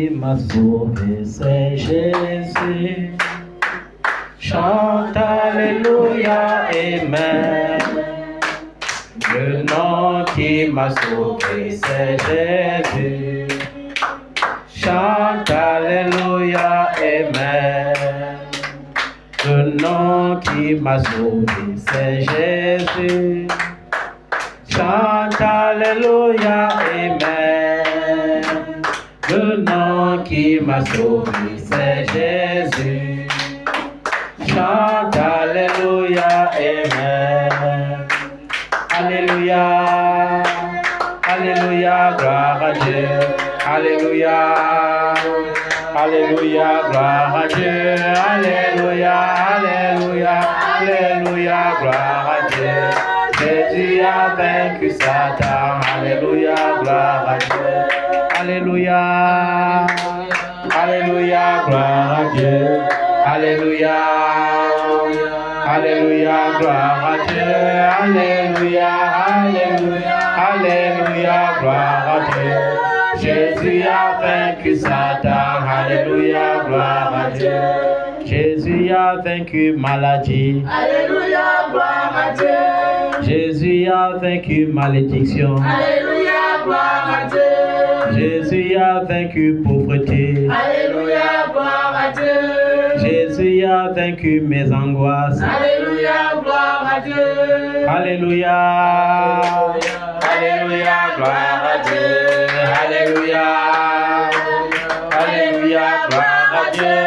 qui m'a sauvé, c'est Jésus. Chante Alléluia, Amen. Le nom qui m'a sauvé, c'est Jésus. Chante Alléluia, Amen. Le nom qui m'a sauvé, c'est Jésus. Chante Alléluia, Amen. Le nom qui m'a sauvé, c'est Jésus. Chante Alléluia, Amen. Alléluia, Alléluia, gloire à Dieu. Alléluia, Alléluia, gloire à Dieu. Alléluia, Alléluia, Alléluia, gloire à Dieu. Jésus a vaincu Satan. Alléluia, gloire à Dieu. Alléluia, Alléluia, gloire à Dieu. Alléluia, Alléluia, gloire à Dieu. Alléluia, Alléluia, Alléluia, gloire à Dieu. Jésus a vaincu Satan. Alléluia, gloire à Dieu. Jésus a vaincu maladie. Alléluia, gloire à Dieu. Jésus a vaincu malédiction. Alléluia, gloire à Dieu. Jésus a vaincu pauvreté. Alléluia, gloire à Dieu. Jésus a vaincu mes angoisses. Alléluia, gloire à Dieu. Alléluia, Alléluia, gloire à Dieu. Alléluia, Alléluia, gloire à Dieu.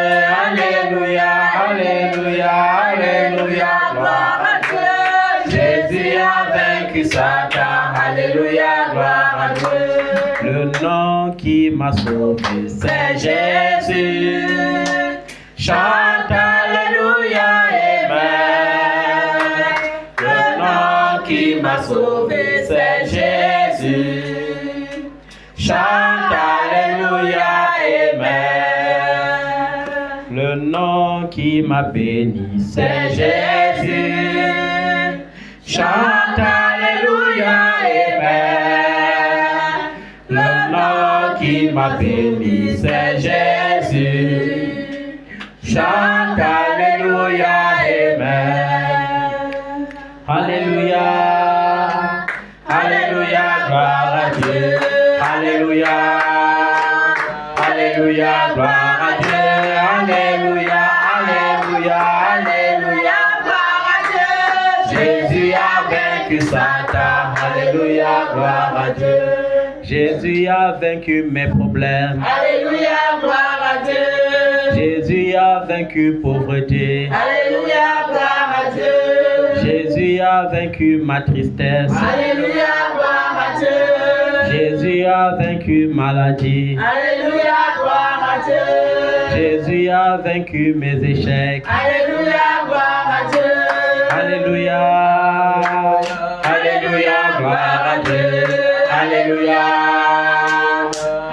Alléluia, Alléluia, Alléluia, gloire à Dieu. Jésus a vaincu Satan. Alléluia, gloire à Dieu. Le nom qui m'a sauvé, c'est Jésus. Chante Alléluia, Amen. Le nom qui m'a sauvé, c'est Jésus. Chante Alléluia, Amen. Le nom qui m'a béni, c'est Jésus. Chante Alléluia, Amen. Le nom qui m'a béni, c'est Jésus. Chante Alléluia, Amen. Alléluia, Alléluia, gloire à Dieu. Alléluia, Alléluia, gloire à Dieu. Alléluia, Alléluia, Alléluia, gloire à Dieu. Jésus a vaincu Satan. Alléluia, gloire à Dieu. Jésus a vaincu mes problèmes. Alléluia, gloire à Dieu. Jésus a vaincu pauvreté. Alléluia, gloire à Dieu. Jésus a vaincu ma tristesse. Alléluia, gloire à Dieu. Jésus a vaincu maladie. Alléluia, gloire à Dieu. Jésus a vaincu mes échecs. Alléluia, gloire à Dieu. Alléluia, Alléluia, gloire à Dieu. Alléluia,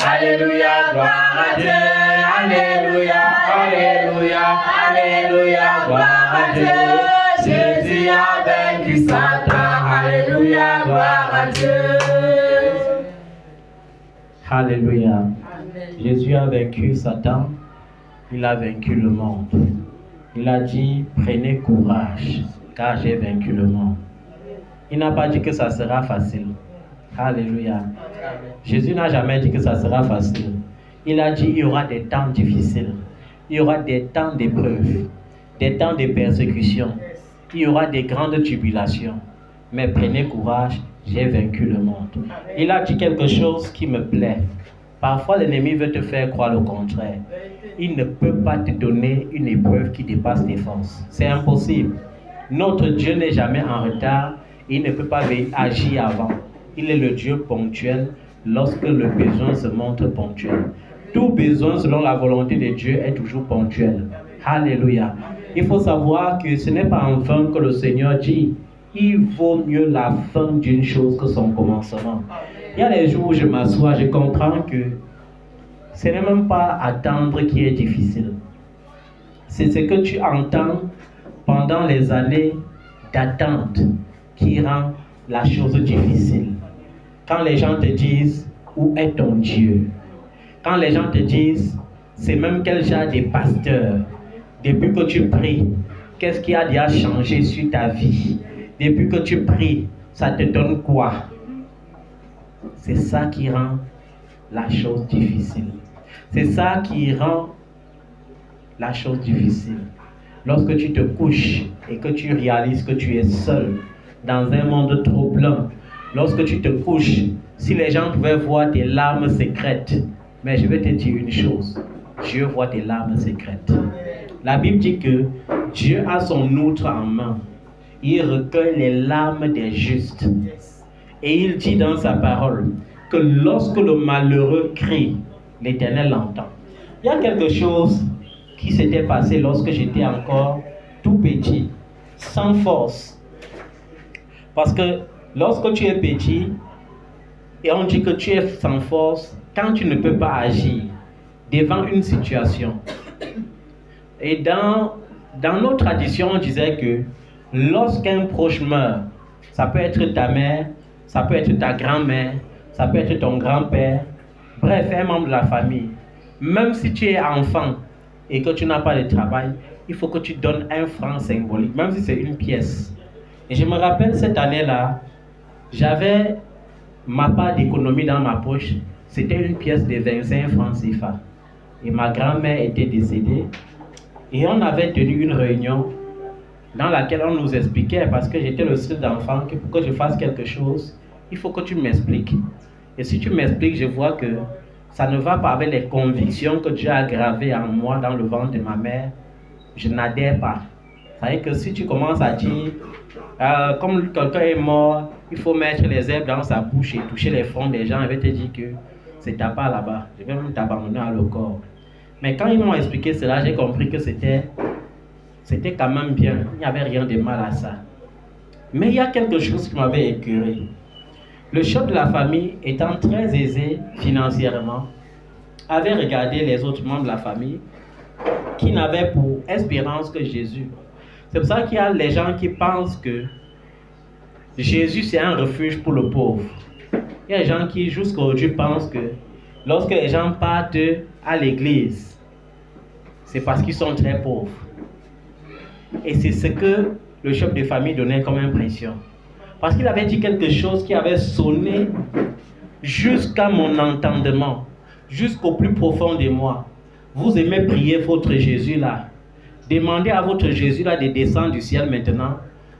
Alléluia, gloire à Dieu. Alléluia, Alléluia, Alléluia, gloire à Dieu. Jésus a vaincu Satan. Alléluia, gloire à Dieu. Alléluia. Amen. Jésus a vaincu Satan. Il a vaincu le monde. Il a dit, prenez courage, car j'ai vaincu le monde. Il n'a pas dit que ça sera facile. Alléluia. Jésus n'a jamais dit que ça sera facile. Il a dit, il y aura des temps difficiles. Il y aura des temps d'épreuves, des temps de persécution. Il y aura des grandes tribulations. Mais prenez courage, j'ai vaincu le monde. Il a dit quelque chose qui me plaît. Parfois, l'ennemi veut te faire croire le contraire. Il ne peut pas te donner une épreuve qui dépasse tes forces. C'est impossible. Notre Dieu n'est jamais en retard. Il ne peut pas agir avant. Il est le Dieu ponctuel lorsque le besoin se montre ponctuel. Tout besoin selon la volonté de Dieu est toujours ponctuel. Alléluia. Il faut savoir que ce n'est pas en vain que le Seigneur dit, il vaut mieux la fin d'une chose que son commencement. Il y a des jours où je m'assois, je comprends que ce n'est même pas attendre qui est difficile. C'est ce que tu entends pendant les années d'attente qui rend la chose difficile. Quand les gens te disent, où est ton Dieu? Quand les gens te disent, c'est même quel genre de pasteur, depuis que tu pries, qu'est-ce qui a déjà changé sur ta vie? Depuis que tu pries, ça te donne quoi? C'est ça qui rend la chose difficile. C'est ça qui rend la chose difficile. Lorsque tu te couches et que tu réalises que tu es seul dans un monde troublant, lorsque tu te couches, si les gens pouvaient voir tes larmes secrètes, mais je vais te dire une chose, Dieu voit tes larmes secrètes. La Bible dit que Dieu a son outre en main. Il recueille les larmes des justes. Et il dit dans sa parole que lorsque le malheureux crie, l'Éternel l'entend. Il y a quelque chose qui s'était passé lorsque j'étais encore tout petit, sans force. Parce que lorsque tu es petit, et on dit que tu es sans force, quand tu ne peux pas agir devant une situation. Et dans nos traditions, on disait que lorsqu'un proche meurt, ça peut être ta mère, ça peut être ta grand-mère, ça peut être ton grand-père, bref, un membre de la famille. Même si tu es enfant et que tu n'as pas de travail, il faut que tu donnes un franc symbolique, même si c'est une pièce. Et je me rappelle cette année-là, j'avais ma part d'économie dans ma poche, c'était une pièce de 25 francs CFA. Et ma grand-mère était décédée. Et on avait tenu une réunion dans laquelle on nous expliquait, parce que j'étais le seul enfant, que pour que je fasse quelque chose, il faut que tu m'expliques. Et si tu m'expliques, je vois que ça ne va pas avec les convictions que Dieu a gravées en moi dans le ventre de ma mère, je n'adhère pas. Ça veut dire que si tu commences à dire, comme quelqu'un est mort, il faut mettre les herbes dans sa bouche et toucher les fronts des gens, je vais te dire que c'est ta part là-bas. Je vais même t'abandonner à le corps. Mais quand ils m'ont expliqué cela, j'ai compris que c'était quand même bien. Il n'y avait rien de mal à ça. Mais il y a quelque chose qui m'avait écœuré. Le chef de la famille, étant très aisé financièrement, avait regardé les autres membres de la famille qui n'avaient pour espérance que Jésus. C'est pour ça qu'il y a les gens qui pensent que Jésus c'est un refuge pour le pauvre. Il y a des gens qui jusqu'à aujourd'hui pensent que lorsque les gens partent à l'église, c'est parce qu'ils sont très pauvres. Et c'est ce que le chef de famille donnait comme impression. Parce qu'il avait dit quelque chose qui avait sonné jusqu'à mon entendement, jusqu'au plus profond de moi. Vous aimez prier votre Jésus là. Demandez à votre Jésus là de descendre du ciel maintenant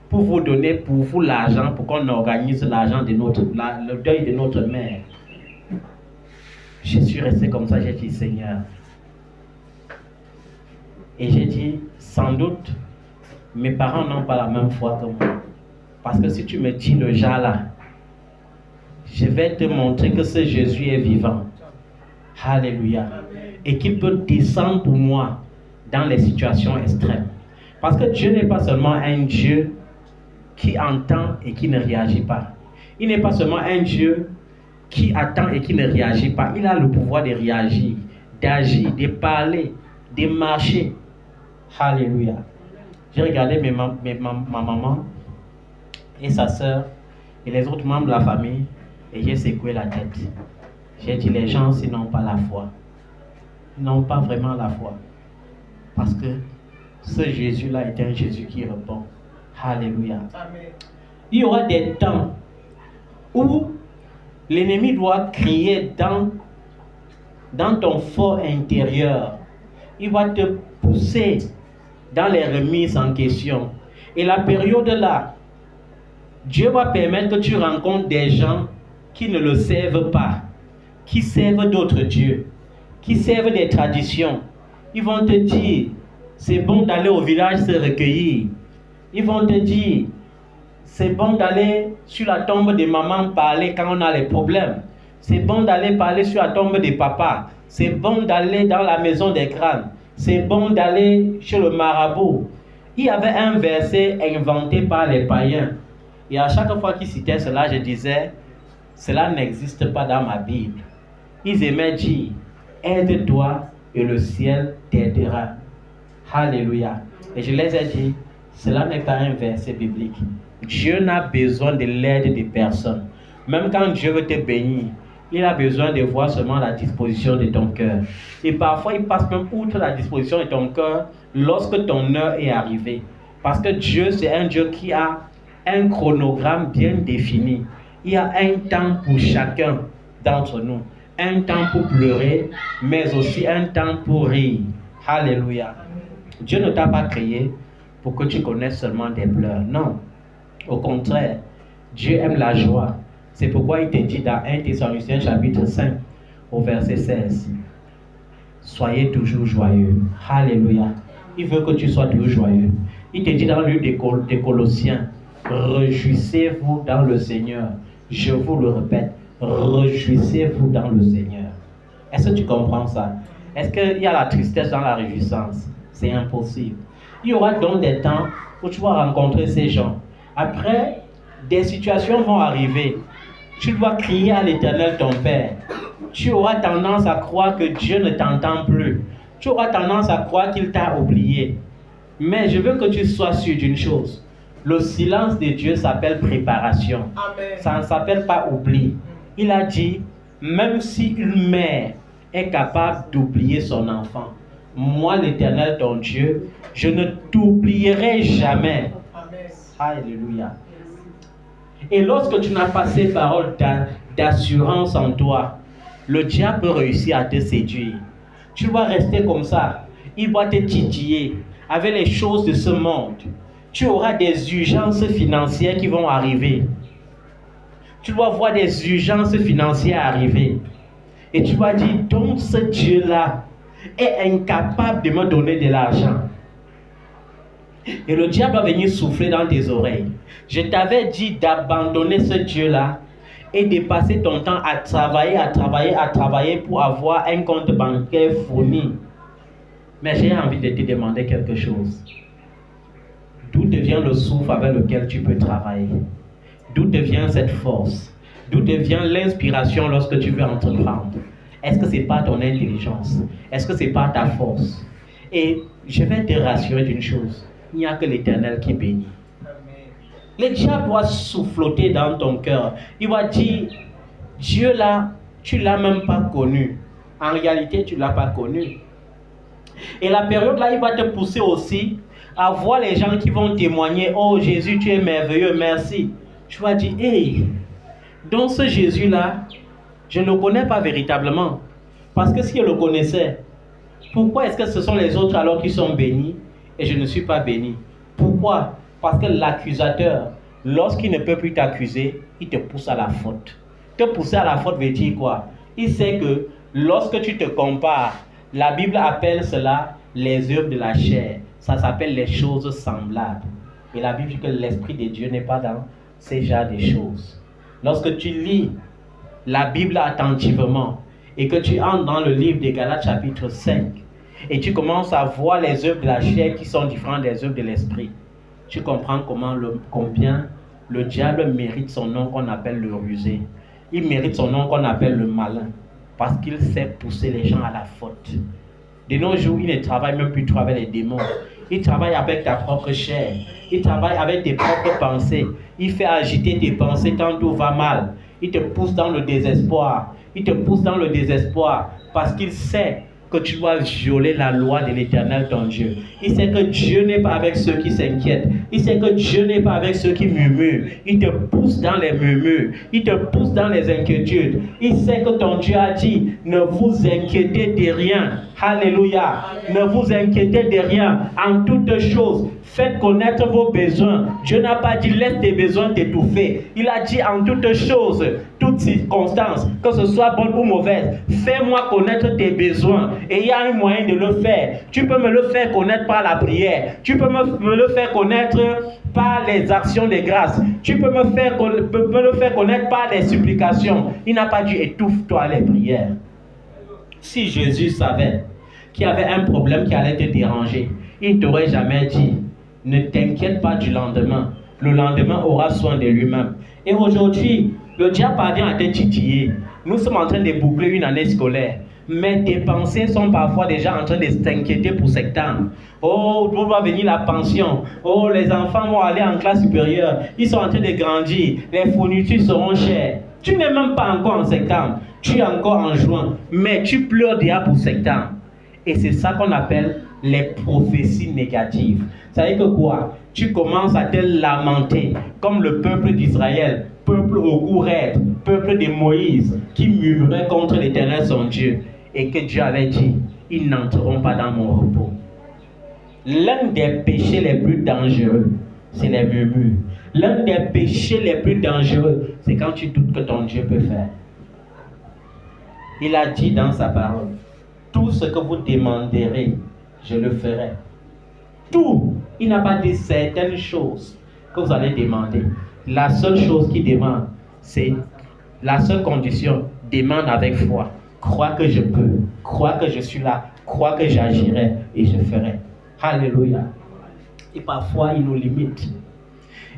pour vous donner pour vous l'argent, pour qu'on organise l'argent de le deuil de notre mère. Je suis resté comme ça, j'ai dit Seigneur. Et j'ai dit, sans doute, mes parents n'ont pas la même foi que moi. Parce que si tu me dis le genre là, je vais te montrer que ce Jésus est vivant. Alléluia. Et qu'il peut descendre pour moi dans les situations extrêmes. Parce que Dieu n'est pas seulement un Dieu qui entend et qui ne réagit pas. Il n'est pas seulement un Dieu qui attend et qui ne réagit pas. Il a le pouvoir de réagir, d'agir, de parler, de marcher. Alléluia. J'ai regardé ma maman et sa soeur et les autres membres de la famille et j'ai secoué la tête. J'ai dit, les gens, ils n'ont pas la foi. Ils n'ont pas vraiment la foi. Parce que ce Jésus-là est un Jésus qui répond. Alléluia. Amen. Il y aura des temps où l'ennemi doit crier dans ton fort intérieur. Il va te pousser dans les remises en question. Et la période là, Dieu va permettre que tu rencontres des gens qui ne le servent pas, qui servent d'autres dieux, qui servent des traditions. Ils vont te dire, c'est bon d'aller au village se recueillir. Ils vont te dire, c'est bon d'aller sur la tombe de maman parler quand on a les problèmes. C'est bon d'aller parler sur la tombe de papa. C'est bon d'aller dans la maison des crânes. C'est bon d'aller chez le marabout. Il y avait un verset inventé par les païens. Et à chaque fois qu'ils citaient cela, je disais, cela n'existe pas dans ma Bible. Ils aimaient dire, aide-toi et le ciel t'aidera. Alléluia. Et je les ai dit, cela n'est pas un verset biblique. Dieu n'a besoin de l'aide de personne. Même quand Dieu veut te bénir, Il a besoin de voir seulement la disposition de ton cœur. Et parfois, il passe même outre la disposition de ton cœur lorsque ton heure est arrivée. Parce que Dieu, c'est un Dieu qui a un chronogramme bien défini. Il y a un temps pour chacun d'entre nous. Un temps pour pleurer, mais aussi un temps pour rire. Alléluia. Dieu ne t'a pas créé pour que tu connaisses seulement des pleurs. Non. Au contraire, Dieu aime la joie. C'est pourquoi il te dit dans 1 Thessaloniciens chapitre 5 au verset 16. Soyez toujours joyeux. Alléluia. Il veut que tu sois toujours joyeux. Il te dit dans le livre des Colossiens, réjouissez-vous dans le Seigneur. Je vous le répète, réjouissez-vous dans le Seigneur. Est-ce que tu comprends ça? Est-ce qu'il y a la tristesse dans la réjouissance? C'est impossible. Il y aura donc des temps où tu vas rencontrer ces gens. Après, des situations vont arriver. Tu dois crier à l'Éternel ton Père. Tu auras tendance à croire que Dieu ne t'entend plus. Tu auras tendance à croire qu'il t'a oublié. Mais je veux que tu sois sûr d'une chose. Le silence de Dieu s'appelle préparation. Amen. Ça ne s'appelle pas oubli. Il a dit, même si une mère est capable d'oublier son enfant, moi l'Éternel ton Dieu, je ne t'oublierai jamais. Amen. Alléluia. Et lorsque tu n'as pas ces paroles d'assurance en toi, le diable peut réussir à te séduire. Tu vas rester comme ça. Il va te titiller avec les choses de ce monde. Tu auras des urgences financières qui vont arriver. Tu vas voir des urgences financières arriver. Et tu vas dire, donc ce Dieu-là est incapable de me donner de l'argent. Et le diable va venir souffler dans tes oreilles. Je t'avais dit d'abandonner ce Dieu-là et de passer ton temps à travailler pour avoir un compte bancaire fourni. Mais j'ai envie de te demander quelque chose. D'où devient le souffle avec lequel tu peux travailler? D'où devient cette force? D'où devient l'inspiration lorsque tu veux entreprendre? Est-ce que ce n'est pas ton intelligence? Est-ce que ce n'est pas ta force? Et je vais te rassurer d'une chose. Il n'y a que l'Éternel qui bénit. Le diable doit souffloter dans ton cœur. Il va dire, Dieu là, tu ne l'as même pas connu. En réalité, tu ne l'as pas connu. Et la période là, il va te pousser aussi à voir les gens qui vont témoigner, oh Jésus, tu es merveilleux, merci. Tu vas dire, hey, donc ce Jésus là, je ne le connais pas véritablement. Parce que si je le connaissais, pourquoi est-ce que ce sont les autres alors qui sont bénis et je ne suis pas béni? Pourquoi? Parce que l'accusateur, lorsqu'il ne peut plus t'accuser, il te pousse à la faute. Te pousser à la faute veut dire quoi? Il sait que lorsque tu te compares, la Bible appelle cela les œuvres de la chair. Ça s'appelle les choses semblables. Et la Bible dit que l'Esprit de Dieu n'est pas dans ces genres de choses. Lorsque tu lis la Bible attentivement et que tu entres dans le livre des Galates chapitre 5 et tu commences à voir les œuvres de la chair qui sont différentes des œuvres de l'Esprit, tu comprends combien le diable mérite son nom qu'on appelle le rusé. Il mérite son nom qu'on appelle le malin. Parce qu'il sait pousser les gens à la faute. De nos jours, il ne travaille même plus trop avec les démons. Il travaille avec ta propre chair. Il travaille avec tes propres pensées. Il fait agiter tes pensées quand tout va mal. Il te pousse dans le désespoir. Il te pousse dans le désespoir parce qu'il sait que tu dois violer la loi de l'Éternel ton Dieu. Il sait que Dieu n'est pas avec ceux qui s'inquiètent. Il sait que Dieu n'est pas avec ceux qui murmurent. Il te pousse dans les murmures. Il te pousse dans les inquiétudes. Il sait que ton Dieu a dit, ne vous inquiétez de rien. Alléluia. Ne vous inquiétez de rien. En toutes choses, faites connaître vos besoins. Dieu n'a pas dit, laisse tes besoins t'étouffer. Il a dit, en toutes choses, toutes circonstances, que ce soit bonne ou mauvaise, fais-moi connaître tes besoins. Et il y a un moyen de le faire. Tu peux me le faire connaître par la prière. Tu peux me le faire connaître par les actions de grâce. Tu peux me le faire connaître par les supplications. Il n'a pas dit étouffe-toi les prières. Si Jésus savait qu'il y avait un problème qui allait te déranger, il ne t'aurait jamais dit ne t'inquiète pas du lendemain. Le lendemain aura soin de lui-même. Et aujourd'hui, le diable parvient à te titiller. Nous sommes en train de boucler une année scolaire. Mais tes pensées sont parfois déjà en train de s'inquiéter pour septembre. Oh, d'où va venir la pension? Oh, les enfants vont aller en classe supérieure. Ils sont en train de grandir. Les fournitures seront chères. Tu n'es même pas encore en septembre, tu es encore en juin, mais tu pleures déjà pour septembre. Et c'est ça qu'on appelle les prophéties négatives. Ça veut dire que quoi? Tu commences à te lamenter comme le peuple d'Israël, peuple au cou raide, peuple de Moïse, qui murmurait contre l'Éternel son Dieu, et que Dieu avait dit, ils n'entreront pas dans mon repos. L'un des péchés les plus dangereux, c'est les murmures. L'un des péchés les plus dangereux, c'est quand tu doutes que ton Dieu peut faire. Il a dit dans sa parole, tout ce que vous demanderez, je le ferai. Tout. Il n'a pas dit certaines choses que vous allez demander. La seule chose qu'il demande, c'est la seule condition, demande avec foi. Crois que je peux, crois que je suis là, crois que j'agirai et je ferai. Alléluia. Et parfois, il nous limite.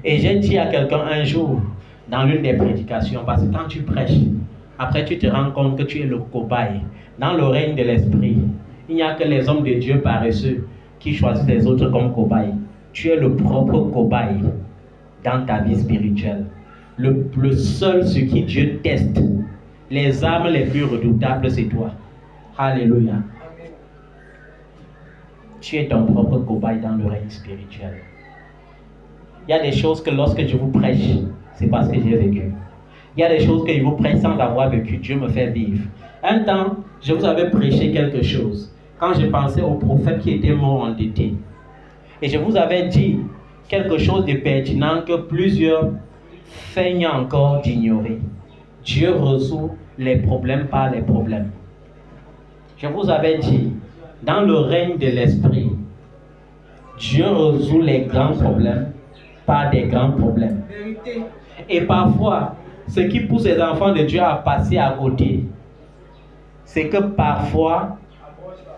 Et j'ai dit à quelqu'un un jour, dans l'une des prédications, parce que quand tu prêches, après tu te rends compte que tu es le cobaye. Dans le règne de l'esprit, il n'y a que les hommes de Dieu paresseux qui choisissent les autres comme cobayes. Tu es le propre cobaye dans ta vie spirituelle. Le seul sur qui Dieu teste les armes les plus redoutables, c'est toi. Alléluia. Tu es ton propre cobaye dans le règne spirituel. Il y a des choses que lorsque je vous prêche, c'est parce que j'ai vécu. Il y a des choses que je vous prêche sans avoir vécu. Dieu me fait vivre. Un temps, je vous avais prêché quelque chose. Quand je pensais au prophète qui était mort endetté. Et je vous avais dit quelque chose de pertinent que plusieurs feignent encore d'ignorer. Dieu résout les problèmes par les problèmes. Je vous avais dit, dans le règne de l'esprit, Dieu résout les grands problèmes par des grands problèmes. Et parfois, ce qui pousse les enfants de Dieu à passer à côté, c'est que parfois,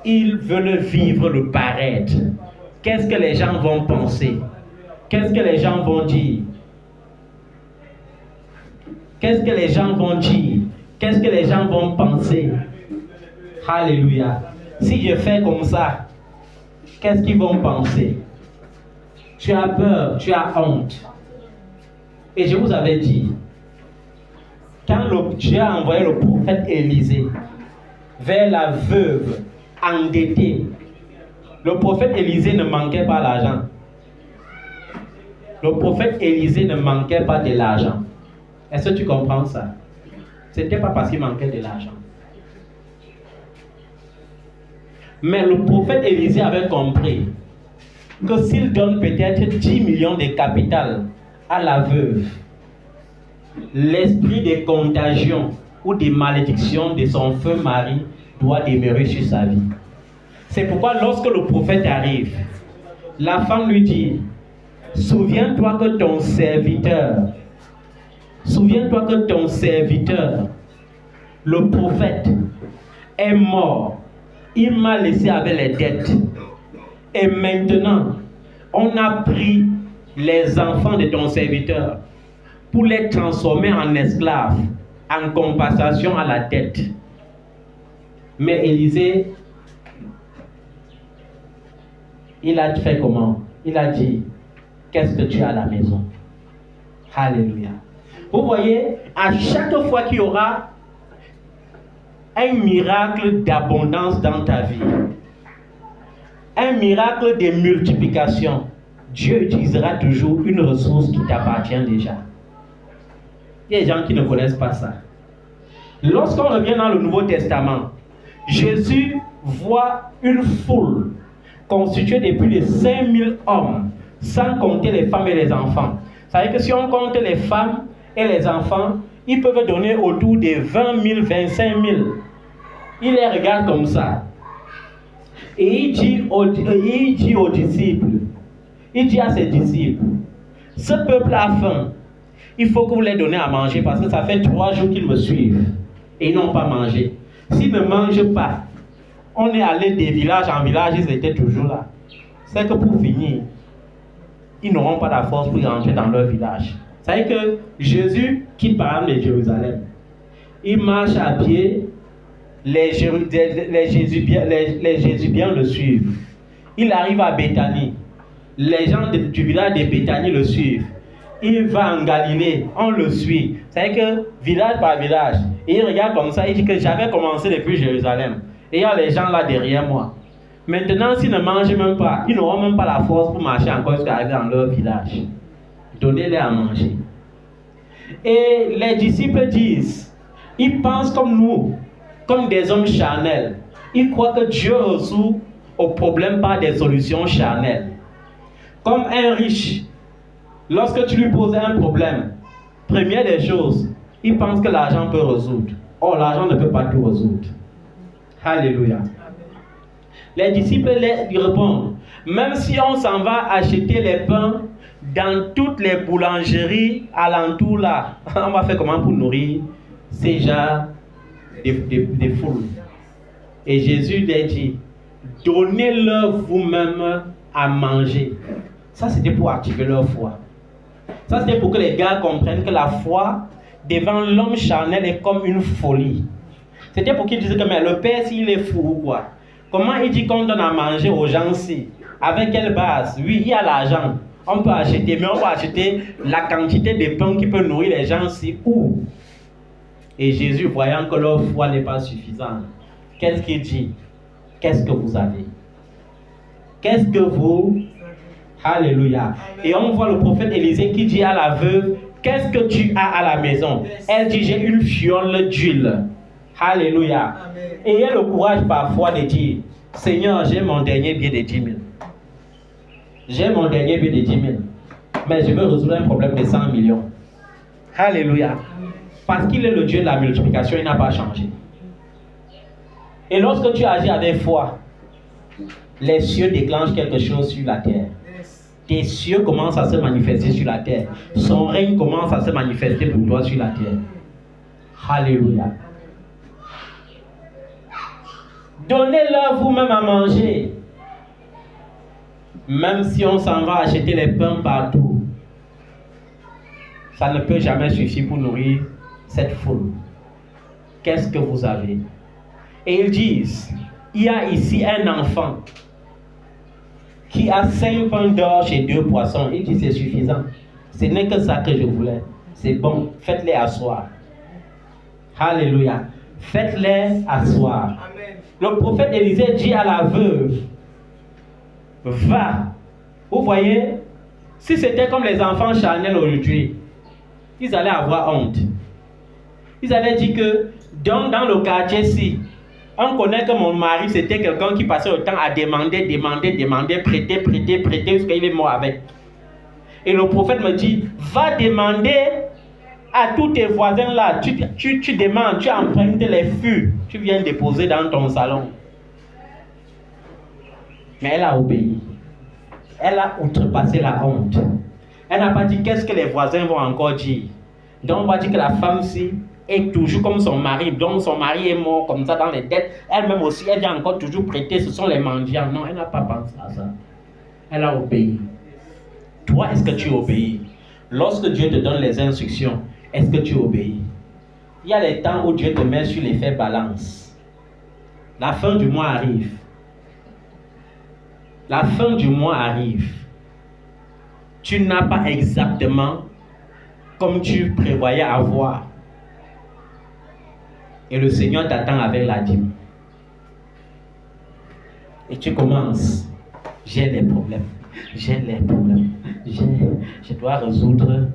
ils veulent vivre le paraître. Qu'est-ce que les gens vont penser? Qu'est-ce que les gens vont dire? Qu'est-ce que les gens vont dire? Qu'est-ce que les gens vont penser? Alléluia. Si je fais comme ça, qu'est-ce qu'ils vont penser? Tu as peur, tu as honte. Et je vous avais dit, quand Dieu a envoyé le prophète Élisée vers la veuve endettée, le prophète Élisée ne manquait pas l'argent. Le prophète Élisée ne manquait pas de l'argent. Est-ce que tu comprends ça? Ce n'était pas parce qu'il manquait de l'argent. Mais le prophète Élisée avait compris que s'il donne peut-être 10 millions de capital à la veuve, l'esprit de contagion ou de malédiction de son feu mari doit demeurer sur sa vie. C'est pourquoi lorsque le prophète arrive, la femme lui dit, souviens-toi que ton serviteur, le prophète, est mort. Il m'a laissé avec les dettes. Et maintenant, on a pris les enfants de ton serviteur pour les transformer en esclaves, en compensation à la dette. Mais Élisée, il a fait comment? Il a dit, qu'est-ce que tu as à la maison? Alléluia. Vous voyez, à chaque fois qu'il y aura un miracle d'abondance dans ta vie, un miracle de multiplication, Dieu utilisera toujours une ressource qui t'appartient déjà. Il y a des gens qui ne connaissent pas ça. Lorsqu'on revient dans le Nouveau Testament, Jésus voit une foule constituée de plus de 5000 hommes, sans compter les femmes et les enfants. Ça veut dire que si on compte les femmes et les enfants, ils peuvent donner autour de 20 000, 25 000. Il les regarde comme ça. Et il dit aux disciples, il dit à ses disciples, ce peuple a faim. Il faut que vous les donnez à manger parce que ça fait 3 jours qu'ils me suivent. Et ils n'ont pas mangé. S'ils ne mangent pas, on est allé de village en village, ils étaient toujours là. C'est que pour finir, ils n'auront pas la force pour rentrer dans leur village. Ça veut dire que Jésus quitte par exemple de Jérusalem. Il marche à pied, les Jésubiens le suivent. Il arrive à Béthanie. Les gens du village de Béthanie le suivent. Il va en Galilée, on le suit. C'est que village par village, et il regarde comme ça, il dit que j'avais commencé depuis Jérusalem. Et il y a les gens là derrière moi. Maintenant, s'ils ne mangent même pas, ils n'auront même pas la force pour marcher encore jusqu'à arriver dans leur village. Donnez-les à manger. Et les disciples disent, ils pensent comme nous, comme des hommes charnels. Ils croient que Dieu résout aux problèmes par des solutions charnelles. Comme un riche, lorsque tu lui poses un problème, première des choses, il pense que l'argent peut résoudre. Or, l'argent ne peut pas tout résoudre. Alléluia. Les disciples lui répondent, même si on s'en va acheter les pains dans toutes les boulangeries alentour là, on va faire comment pour nourrir ces gens des foules. Et Jésus leur dit, donnez-leur vous-même à manger. Ça, c'était pour activer leur foi. Ça, c'était pour que les gars comprennent que la foi devant l'homme charnel est comme une folie. C'était pour qu'ils disent que mais le Père, s'il est fou ou quoi? Comment il dit qu'on donne à manger aux gens-ci? Avec quelle base? Oui, il y a l'argent. On peut acheter, mais on va acheter la quantité de pain qui peut nourrir les gens-ci où? Et Jésus, voyant que leur foi n'est pas suffisante, qu'est-ce qu'il dit? Qu'est-ce que vous avez? Qu'est-ce que vous... Alléluia. Et on voit le prophète Élisée qui dit à la veuve, qu'est-ce que tu as à la maison? Elle dit, j'ai une fiole d'huile. Alléluia. Ayez le courage parfois de dire, Seigneur, j'ai mon dernier billet de 10 000. J'ai mon dernier billet de 10 000. Mais je veux résoudre un problème de 100 millions. Alléluia. Parce qu'il est le Dieu de la multiplication, il n'a pas changé. Et lorsque tu agis avec foi, les cieux déclenchent quelque chose sur la terre. Tes cieux commencent à se manifester sur la terre. Son règne commence à se manifester pour toi sur la terre. Alléluia. Donnez-leur vous-même à manger. Même si on s'en va acheter les pains partout, ça ne peut jamais suffire pour nourrir cette foule. Qu'est-ce que vous avez? Et ils disent, il y a ici un enfant qui a 5 pains d'or et 2 poissons. Il dit, c'est suffisant. Ce n'est que ça que je voulais. C'est bon, faites-les asseoir. Alléluia. Faites-les asseoir. Amen. Le prophète Élisée dit à la veuve, va. Vous voyez, si c'était comme les enfants charnels aujourd'hui, ils allaient avoir honte. Ils allaient dire que dans le quartier-ci, on connaît que mon mari, c'était quelqu'un qui passait le temps à demander, prêter, jusqu'à il est mort avec. Et le prophète me dit, va demander à tous tes voisins là, tu demandes, tu empruntes les fûts, tu viens déposer dans ton salon. Mais elle a obéi. Elle a outrepassé la honte. Elle n'a pas dit qu'est-ce que les voisins vont encore dire. Donc on va dire que la femme-ci est toujours comme son mari. Donc son mari est mort comme ça dans les dettes. Elle-même aussi, elle vient encore toujours prêter. Ce sont les mendiants. Non, elle n'a pas pensé à ça. Elle a obéi. Toi, est-ce que tu obéis? Lorsque Dieu te donne les instructions, est-ce que tu obéis? Il y a des temps où Dieu te met sur l'effet balance. La fin du mois arrive. La fin du mois arrive. Tu n'as pas exactement comme tu prévoyais avoir. Et le Seigneur t'attend avec la dîme. Et tu commences. J'ai des problèmes. Je dois résoudre.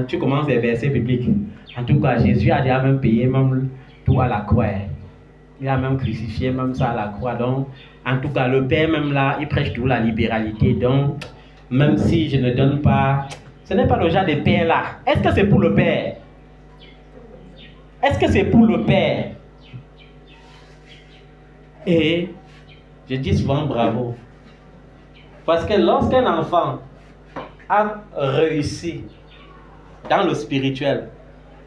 Tu commences les versets bibliques. En tout cas, Jésus a déjà même payé même tout à la croix. Il a même crucifié même ça à la croix. Donc, en tout cas, le Père même là, il prêche tout la libéralité. Donc, même si je ne donne pas, ce n'est pas le genre de Père là. Est-ce que c'est pour le Père? Est-ce que c'est pour le Père? Et je dis souvent bravo. Parce que lorsqu'un enfant a réussi dans le spirituel,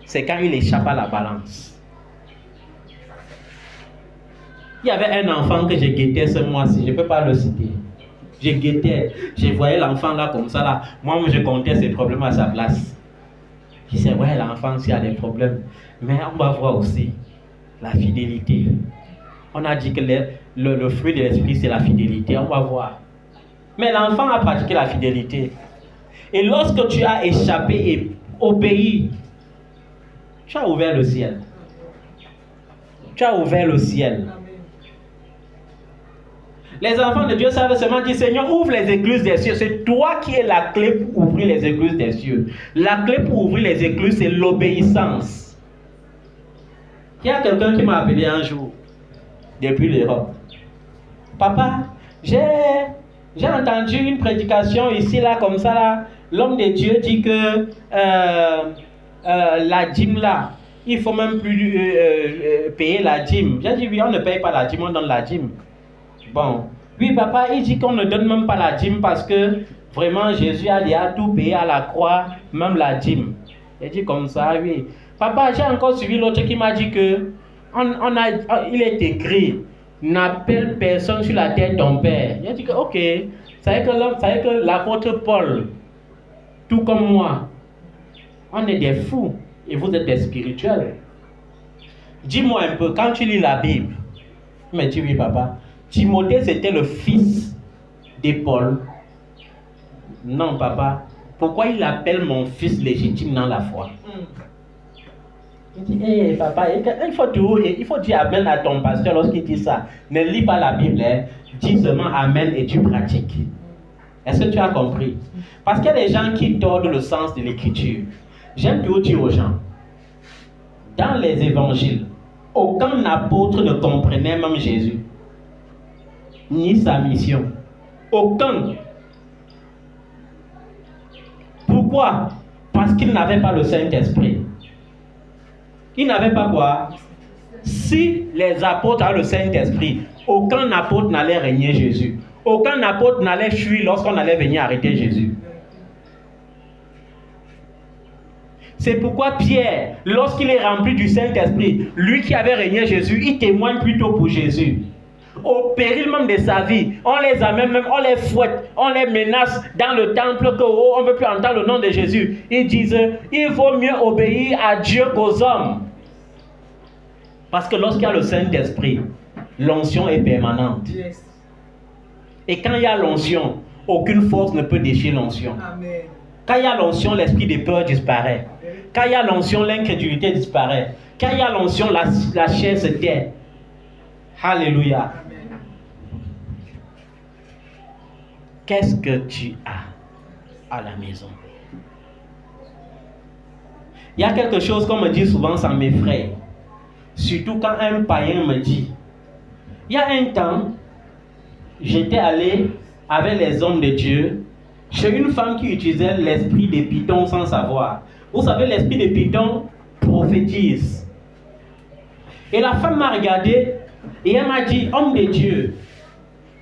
c'est quand il échappe à la balance. Il y avait un enfant que je guettais ce mois-ci, je ne peux pas le citer. Je guettais, je voyais l'enfant là comme ça là. Moi, je comptais ses problèmes à sa place. Je disais, ouais, l'enfant s'il a des problèmes. Mais on va voir aussi la fidélité. On a dit que le fruit de l'esprit, c'est la fidélité. On va voir. Mais l'enfant a pratiqué la fidélité. Et lorsque tu as échappé et obéi, Tu as ouvert le ciel. Tu as ouvert le ciel. Les enfants de Dieu savent seulement dire, Seigneur, ouvre les écluses des cieux. C'est toi qui es la clé pour ouvrir les écluses des cieux. La clé pour ouvrir les écluses, c'est l'obéissance. Il y a quelqu'un qui m'a appelé un jour, depuis l'Europe. Papa, j'ai entendu une prédication ici, là, comme ça, là. L'homme de Dieu dit que la dîme, là, il ne faut même plus payer la dîme. J'ai dit, oui, on ne paye pas la dîme, on donne la dîme. Bon, oui, papa, il dit qu'on ne donne même pas la dîme parce que vraiment Jésus a déjà tout payé à la croix, même la dîme. Il dit comme ça, oui. Papa, j'ai encore suivi l'autre qui m'a dit que il est écrit, n'appelle personne sur la terre ton père. Il a dit que, ok, ça veut que l'apôtre Paul, tout comme moi, on est des fous et vous êtes des spirituels. Dis-moi un peu, quand tu lis la Bible, il m'a dit oui, papa. Timothée, c'était le fils de Paul. Non, papa. Pourquoi il appelle mon fils légitime dans la foi? Il dit, hey, papa, il faut dire amen à ton pasteur lorsqu'il dit ça. Ne lis pas la Bible, hein. Dis seulement amen et tu pratiques. Est-ce que tu as compris? Parce qu'il y a des gens qui tordent le sens de l'écriture. J'aime toujours dire aux gens, dans les évangiles, aucun apôtre ne comprenait même Jésus, ni sa mission. Aucun. Pourquoi? Parce qu'il n'avait pas le Saint-Esprit. Il n'avait pas quoi? Si les apôtres avaient le Saint-Esprit, aucun apôtre n'allait régner Jésus. Aucun apôtre n'allait fuir lorsqu'on allait venir arrêter Jésus. C'est pourquoi Pierre, lorsqu'il est rempli du Saint-Esprit, lui qui avait régné Jésus, il témoigne plutôt pour Jésus. Au péril même de sa vie, on les amène même, on les fouette, on les menace dans le temple qu'on ne veut plus entendre le nom de Jésus. Ils disent, il vaut mieux obéir à Dieu qu'aux hommes. Parce que lorsqu'il y a le Saint-Esprit, l'onction est permanente. Yes. Et quand il y a l'onction, aucune force ne peut déchirer l'onction. Amen. Quand il y a l'onction, l'esprit de peur disparaît. Quand il y a l'onction, l'incrédulité disparaît. Quand il y a l'onction, la chair se tait. Alléluia. Amen. Qu'est-ce que tu as à la maison? Il y a quelque chose qu'on me dit souvent, ça m'effraie. Surtout quand un païen me dit. Il y a un temps, j'étais allé avec les hommes de Dieu chez une femme qui utilisait l'esprit de Python sans savoir. Vous savez, l'esprit de Python prophétise. Et la femme m'a regardé et elle m'a dit, homme de Dieu,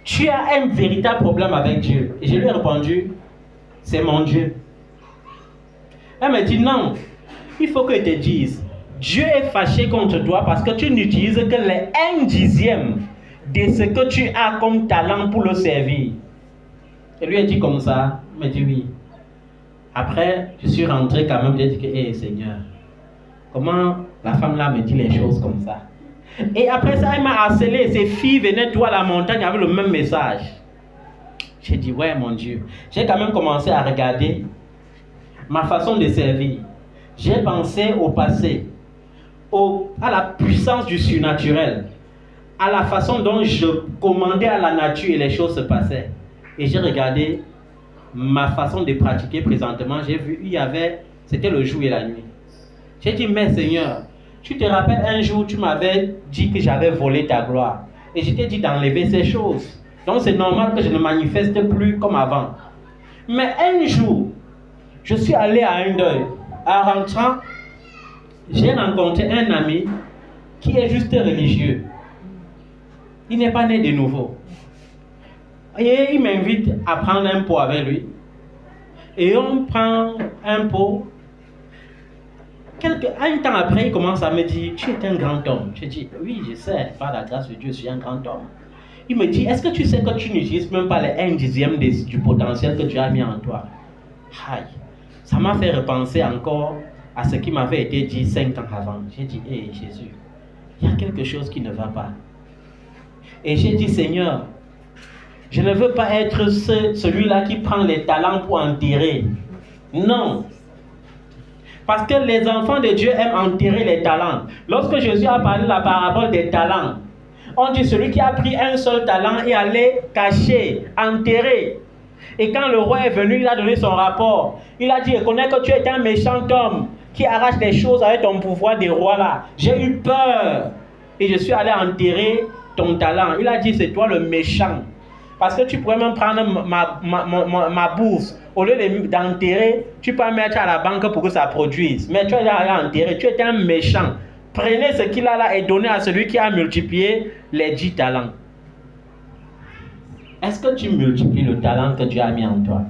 tu as un véritable problème avec Dieu. Et je lui ai répondu, c'est mon Dieu. Elle m'a dit, non, il faut que je te dise, Dieu est fâché contre toi parce que tu n'utilises que les 1/10 de ce que tu as comme talent pour le servir. Et lui a dit comme ça, il m'a dit oui. Après, je suis rentré quand même, j'ai dit que, hé Seigneur, comment la femme là me dit les choses comme ça? Et après ça, elle m'a harcelé. Ses filles venaient tout à la montagne avec le même message. J'ai dit, ouais mon Dieu. J'ai quand même commencé à regarder ma façon de servir. J'ai pensé au passé, à la puissance du surnaturel, à la façon dont je commandais à la nature et les choses se passaient. Et j'ai regardé ma façon de pratiquer présentement. J'ai vu, c'était le jour et la nuit. J'ai dit, mais Seigneur, tu te rappelles un jour, tu m'avais dit que j'avais volé ta gloire. Et je t'ai dit d'enlever ces choses. Donc c'est normal que je ne manifeste plus comme avant. Mais un jour, je suis allé à un deuil. En rentrant, j'ai rencontré un ami qui est juste religieux. Il n'est pas né de nouveau. Et il m'invite à prendre un pot avec lui. Et on prend un pot. Un temps après, il commence à me dire, tu es un grand homme. Je dis, oui, je sais, par la grâce de Dieu, je suis un grand homme. Il me dit, est-ce que tu sais que tu n'utilises même pas les 1/10 du potentiel que Dieu a mis en toi? Aïe. Ça m'a fait repenser encore à ce qui m'avait été dit 5 ans avant. J'ai dit, hé Jésus, il y a quelque chose qui ne va pas. Et j'ai dit, Seigneur, je ne veux pas être celui-là qui prend les talents pour enterrer. Non. Parce que les enfants de Dieu aiment enterrer les talents. Lorsque Jésus a parlé de la parabole des talents, on dit celui qui a pris un seul talent et allait cacher, enterrer. Et quand le roi est venu, il a donné son rapport. Il a dit, je connais que tu es un méchant homme qui arrache des choses avec ton pouvoir des rois là. J'ai eu peur et je suis allé enterrer ton talent. Il a dit, c'est toi le méchant. Parce que tu pourrais même prendre ma bourse. Au lieu d'enterrer, tu peux mettre à la banque pour que ça produise. Mais tu es allé enterrer, tu es un méchant. Prenez ce qu'il a là et donnez à celui qui a multiplié les 10 talents. Est-ce que tu multiplies le talent que Dieu a mis en toi?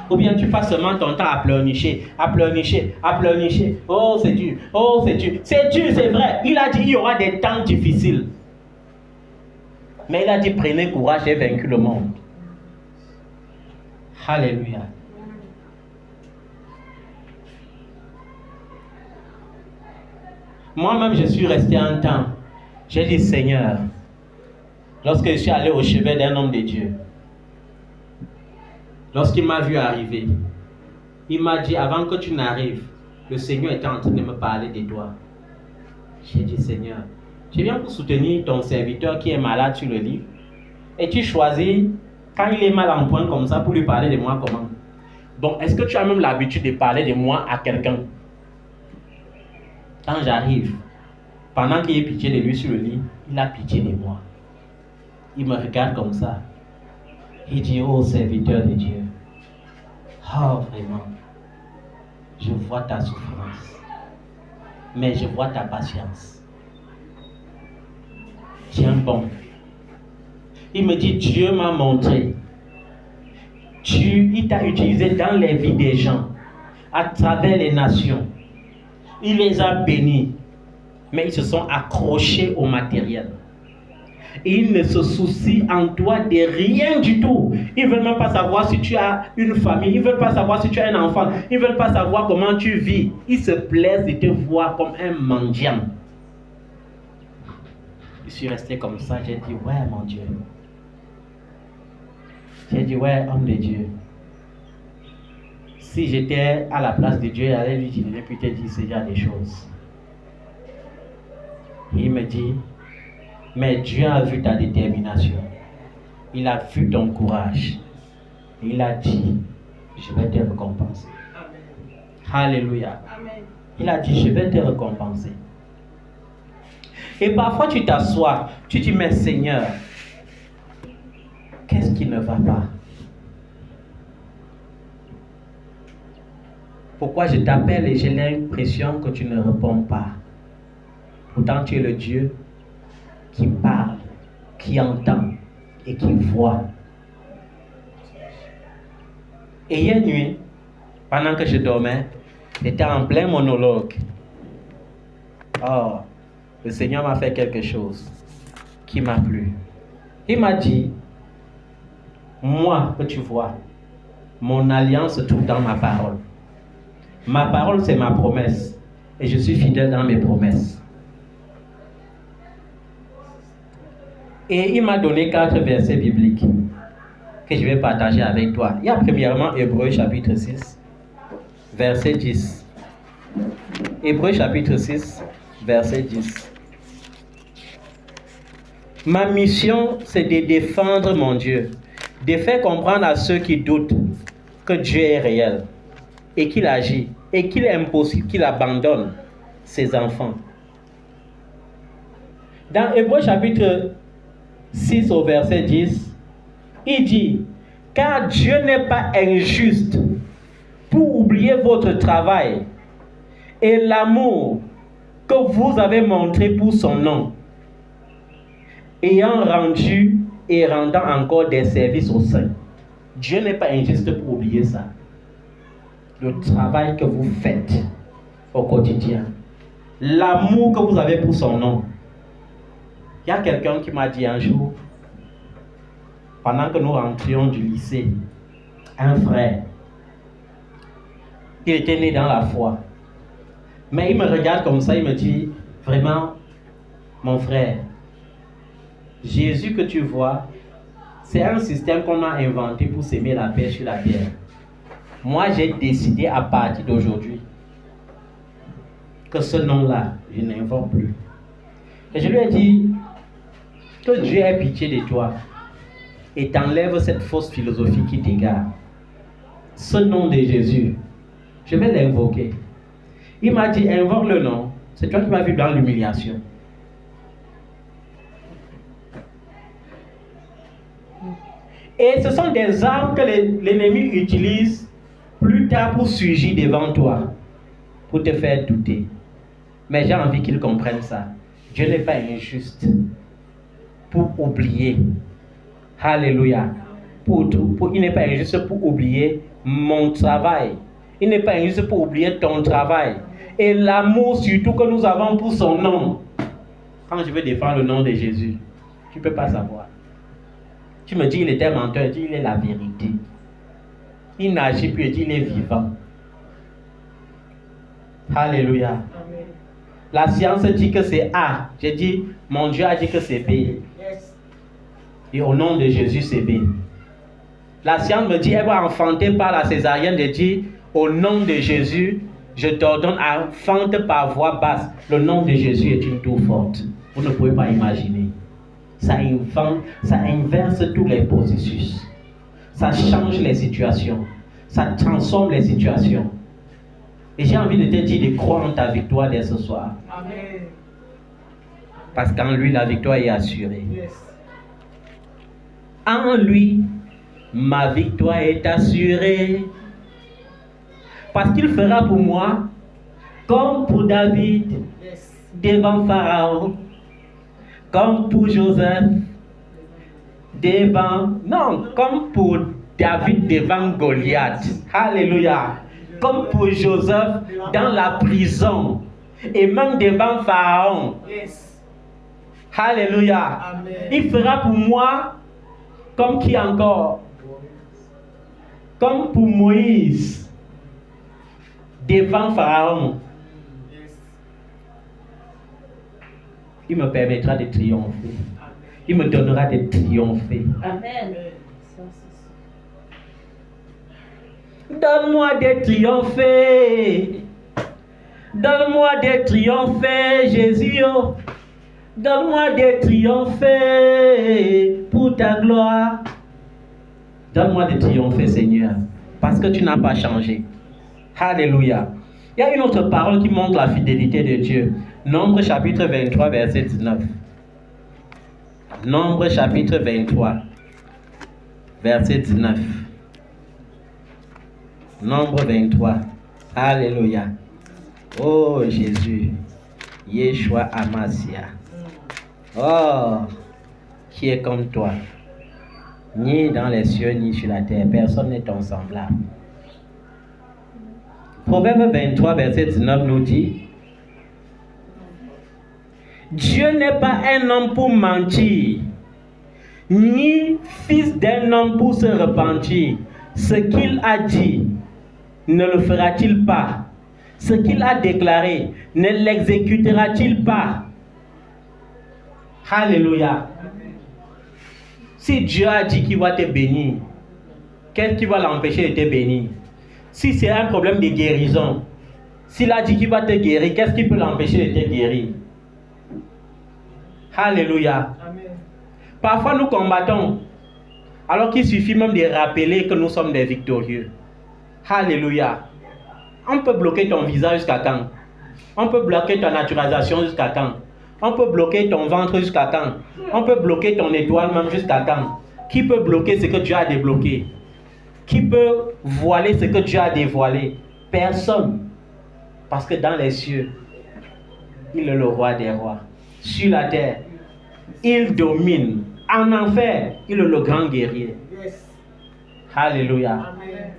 Ou bien tu passes seulement ton temps à pleurnicher, à pleurnicher, à pleurnicher. Oh c'est dur, oh c'est dur. C'est dur, c'est vrai. Il a dit il y aura des temps difficiles. Mais il a dit prenez courage, j'ai vaincu le monde. Alléluia. Moi-même, je suis resté un temps. J'ai dit, Seigneur, lorsque je suis allé au chevet d'un homme de Dieu, lorsqu'il m'a vu arriver, il m'a dit, avant que tu n'arrives, le Seigneur était en train de me parler de toi. J'ai dit, Seigneur, je viens pour soutenir ton serviteur qui est malade sur le lit. Et tu choisis, quand il est mal en point comme ça, pour lui parler de moi comment? Bon, est-ce que tu as même l'habitude de parler de moi à quelqu'un? Quand j'arrive, pendant qu'il ait pitié de lui sur le lit, il a pitié de moi. Il me regarde comme ça. Il dit, oh serviteur de Dieu, oh vraiment, je vois ta souffrance, mais je vois ta patience. Tiens bon. Il me dit, Dieu m'a montré. Il t'a utilisé dans les vies des gens, à travers les nations. Il les a bénis, mais ils se sont accrochés au matériel. Et ils ne se soucient en toi de rien du tout. Ils ne veulent même pas savoir si tu as une famille. Ils ne veulent pas savoir si tu as un enfant. Ils ne veulent pas savoir comment tu vis. Ils se plaisent de te voir comme un mendiant. Je suis resté comme ça. J'ai dit, ouais, mon Dieu. J'ai dit, ouais, homme de Dieu. Si j'étais à la place de Dieu, j'allais lui dire, peut-être dire ce genre de choses. Il me dit, mais Dieu a vu ta détermination. Il a vu ton courage. Il a dit, je vais te récompenser. Amen. Alléluia. Amen. Il a dit, je vais te récompenser. Et parfois tu t'assois, tu dis, mais Seigneur, qu'est-ce qui ne va pas? Pourquoi je t'appelle et j'ai l'impression que tu ne réponds pas? Pourtant tu es le Dieu qui parle, qui entend et qui voit. Et hier nuit, pendant que je dormais, j'étais en plein monologue. Oh, le Seigneur m'a fait quelque chose qui m'a plu. Il m'a dit, moi que tu vois, mon alliance se trouve dans ma parole. Ma parole, c'est ma promesse. Et je suis fidèle dans mes promesses. Et il m'a donné 4 versets bibliques que je vais partager avec toi. Il y a premièrement Hébreux chapitre 6, verset 10. Hébreux chapitre 6, verset 10. Ma mission, c'est de défendre mon Dieu, de faire comprendre à ceux qui doutent que Dieu est réel et qu'il agit et qu'il est impossible qu'il abandonne ses enfants. Dans Hébreux chapitre 6 au verset 10, il dit, car Dieu n'est pas injuste pour oublier votre travail et l'amour que vous avez montré pour son nom, ayant rendu et rendant encore des services aux saints. Dieu n'est pas injuste pour oublier ça. Le travail que vous faites au quotidien, l'amour que vous avez pour son nom. Il y a quelqu'un qui m'a dit un jour, pendant que nous rentrions du lycée, un frère, il était né dans la foi. Mais il me regarde comme ça, il me dit, vraiment, mon frère, Jésus que tu vois, c'est un système qu'on a inventé pour s'aimer la paix sur la terre. Moi, j'ai décidé à partir d'aujourd'hui que ce nom-là, je n'invoque plus. Et je lui ai dit que Dieu ait pitié de toi et t'enlève cette fausse philosophie qui t'égare. Ce nom de Jésus, je vais l'invoquer. Il m'a dit, invoque le nom. C'est toi qui m'as vu dans l'humiliation. Et ce sont des armes que l'ennemi utilise plus tard pour surgir devant toi, pour te faire douter. Mais j'ai envie qu'ils comprennent ça. Dieu n'est pas injuste pour oublier. Alléluia. Il n'est pas injuste pour oublier mon travail. Il n'est pas injuste pour oublier ton travail. Et l'amour surtout que nous avons pour son nom. Quand je veux défendre le nom de Jésus, tu ne peux pas savoir. Tu me dis il était menteur, je dis il est la vérité. Il n'agit plus, je dis il est vivant. Alléluia. Amen. La science dit que c'est A. J'ai dit, mon Dieu a dit que c'est B. Yes. Et au nom de Jésus, c'est B. La science me dit, elle va enfanter par la césarienne. Je dis, au nom de Jésus, je t'ordonne, enfante par voix basse. Le nom de Jésus est une tour forte. Vous ne pouvez pas imaginer. Ça inverse tous les processus. Ça change les situations. Ça transforme les situations. Et j'ai envie de te dire de croire en ta victoire dès ce soir. Amen. Parce qu'en lui, la victoire est assurée. Yes. En lui, ma victoire est assurée. Parce qu'il fera pour moi, comme pour David, yes, devant Pharaon, comme pour Joseph, comme pour David devant Goliath. Alléluia. Comme pour Joseph dans la prison et même devant Pharaon. Yes. Alléluia. Amen. Il fera pour moi comme qui encore? Comme pour Moïse devant Pharaon. Yes. Il me permettra de triompher. Amen. Il me donnera de triompher. Amen. Donne-moi de triompher. Donne-moi de triompher, Jésus. Donne-moi de triompher pour ta gloire. Donne-moi de triompher, Seigneur, parce que tu n'as pas changé. Alléluia. Il y a une autre parole qui montre la fidélité de Dieu. Nombre chapitre 23, verset 19. Nombre chapitre 23, verset 19. Nombre 23. Alléluia. Oh Jésus. Yeshua Amasia. Oh, qui est comme toi. Ni dans les cieux, ni sur la terre. Personne n'est ton semblable. Proverbe 23, verset 19 nous dit, Dieu n'est pas un homme pour mentir, ni fils d'un homme pour se repentir. Ce qu'il a dit, ne le fera-t-il pas? Ce qu'il a déclaré, ne l'exécutera-t-il pas? Alléluia. Si Dieu a dit qu'il va te bénir, qu'est-ce qui va l'empêcher de te bénir? Si c'est un problème de guérison, s'il a dit qu'il va te guérir, qu'est-ce qui peut l'empêcher de te guérir? Alléluia. Amen. Parfois nous combattons, alors qu'il suffit même de rappeler que nous sommes des victorieux. Alléluia. On peut bloquer ton visage jusqu'à quand? On peut bloquer ta naturalisation jusqu'à quand? On peut bloquer ton ventre jusqu'à quand? On peut bloquer ton étoile même jusqu'à quand? Qui peut bloquer ce que Dieu a débloqué? Qui peut voiler ce que Dieu a dévoilé? Personne. Parce que dans les cieux, il est le roi des rois. Sur la terre, il domine. En enfer, il est le grand guerrier. Yes. Alléluia. Amen.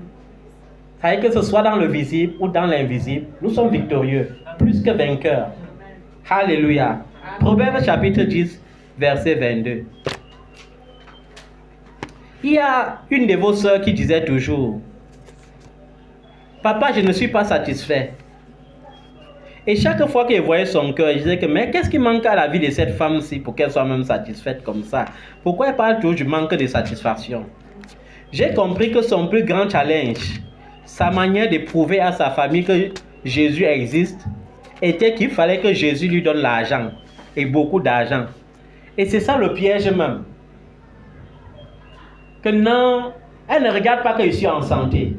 C'est-à-dire que ce soit dans le visible ou dans l'invisible, nous sommes victorieux, plus que vainqueurs. Amen. Alléluia. Amen. Proverbe chapitre 10, verset 22. Il y a une de vos sœurs qui disait toujours, Papa, je ne suis pas satisfait. Et chaque fois qu'elle voyait son cœur, je disais que, mais qu'est-ce qui manque à la vie de cette femme-ci pour qu'elle soit même satisfaite comme ça? Pourquoi elle parle toujours du manque de satisfaction? J'ai compris que son plus grand challenge, sa manière de prouver à sa famille que Jésus existe, était qu'il fallait que Jésus lui donne l'argent, et beaucoup d'argent. Et c'est ça le piège même. Que non, elle ne regarde pas que je suis en santé.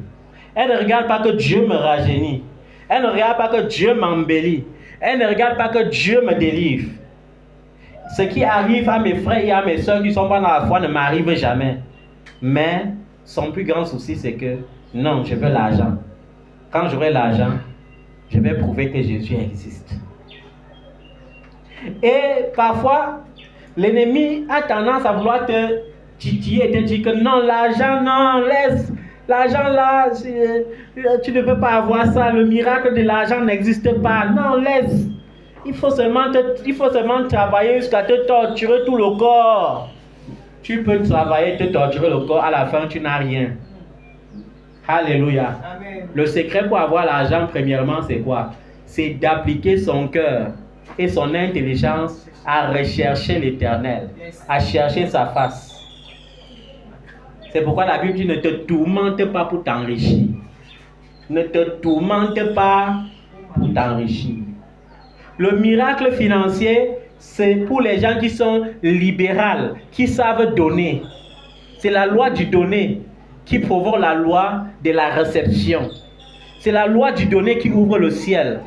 Elle ne regarde pas que Dieu me rajeunit. Elle ne regarde pas que Dieu m'embellit. Elle ne regarde pas que Dieu me délivre. Ce qui arrive à mes frères et à mes soeurs qui ne sont pas dans la foi ne m'arrive jamais. Mais son plus grand souci, c'est que non, je veux l'argent. Quand j'aurai l'argent, je vais prouver que Jésus existe. Et parfois, l'ennemi a tendance à vouloir te titiller et te dire que non, l'argent, non, laisse. L'argent là, tu ne veux pas avoir ça. Le miracle de l'argent n'existe pas. Non, laisse. Il faut seulement travailler jusqu'à te torturer tout le corps. Tu peux travailler, te torturer le corps, à la fin, tu n'as rien. Alléluia. Amen. Le secret pour avoir l'argent, premièrement, c'est quoi? C'est d'appliquer son cœur et son intelligence à rechercher l'Éternel, à chercher sa face. C'est pourquoi la Bible dit ne te tourmente pas pour t'enrichir. Ne te tourmente pas pour t'enrichir. Le miracle financier, c'est pour les gens qui sont libéraux, qui savent donner. C'est la loi du donner qui provoque la loi de la réception. C'est la loi du donner qui ouvre le ciel.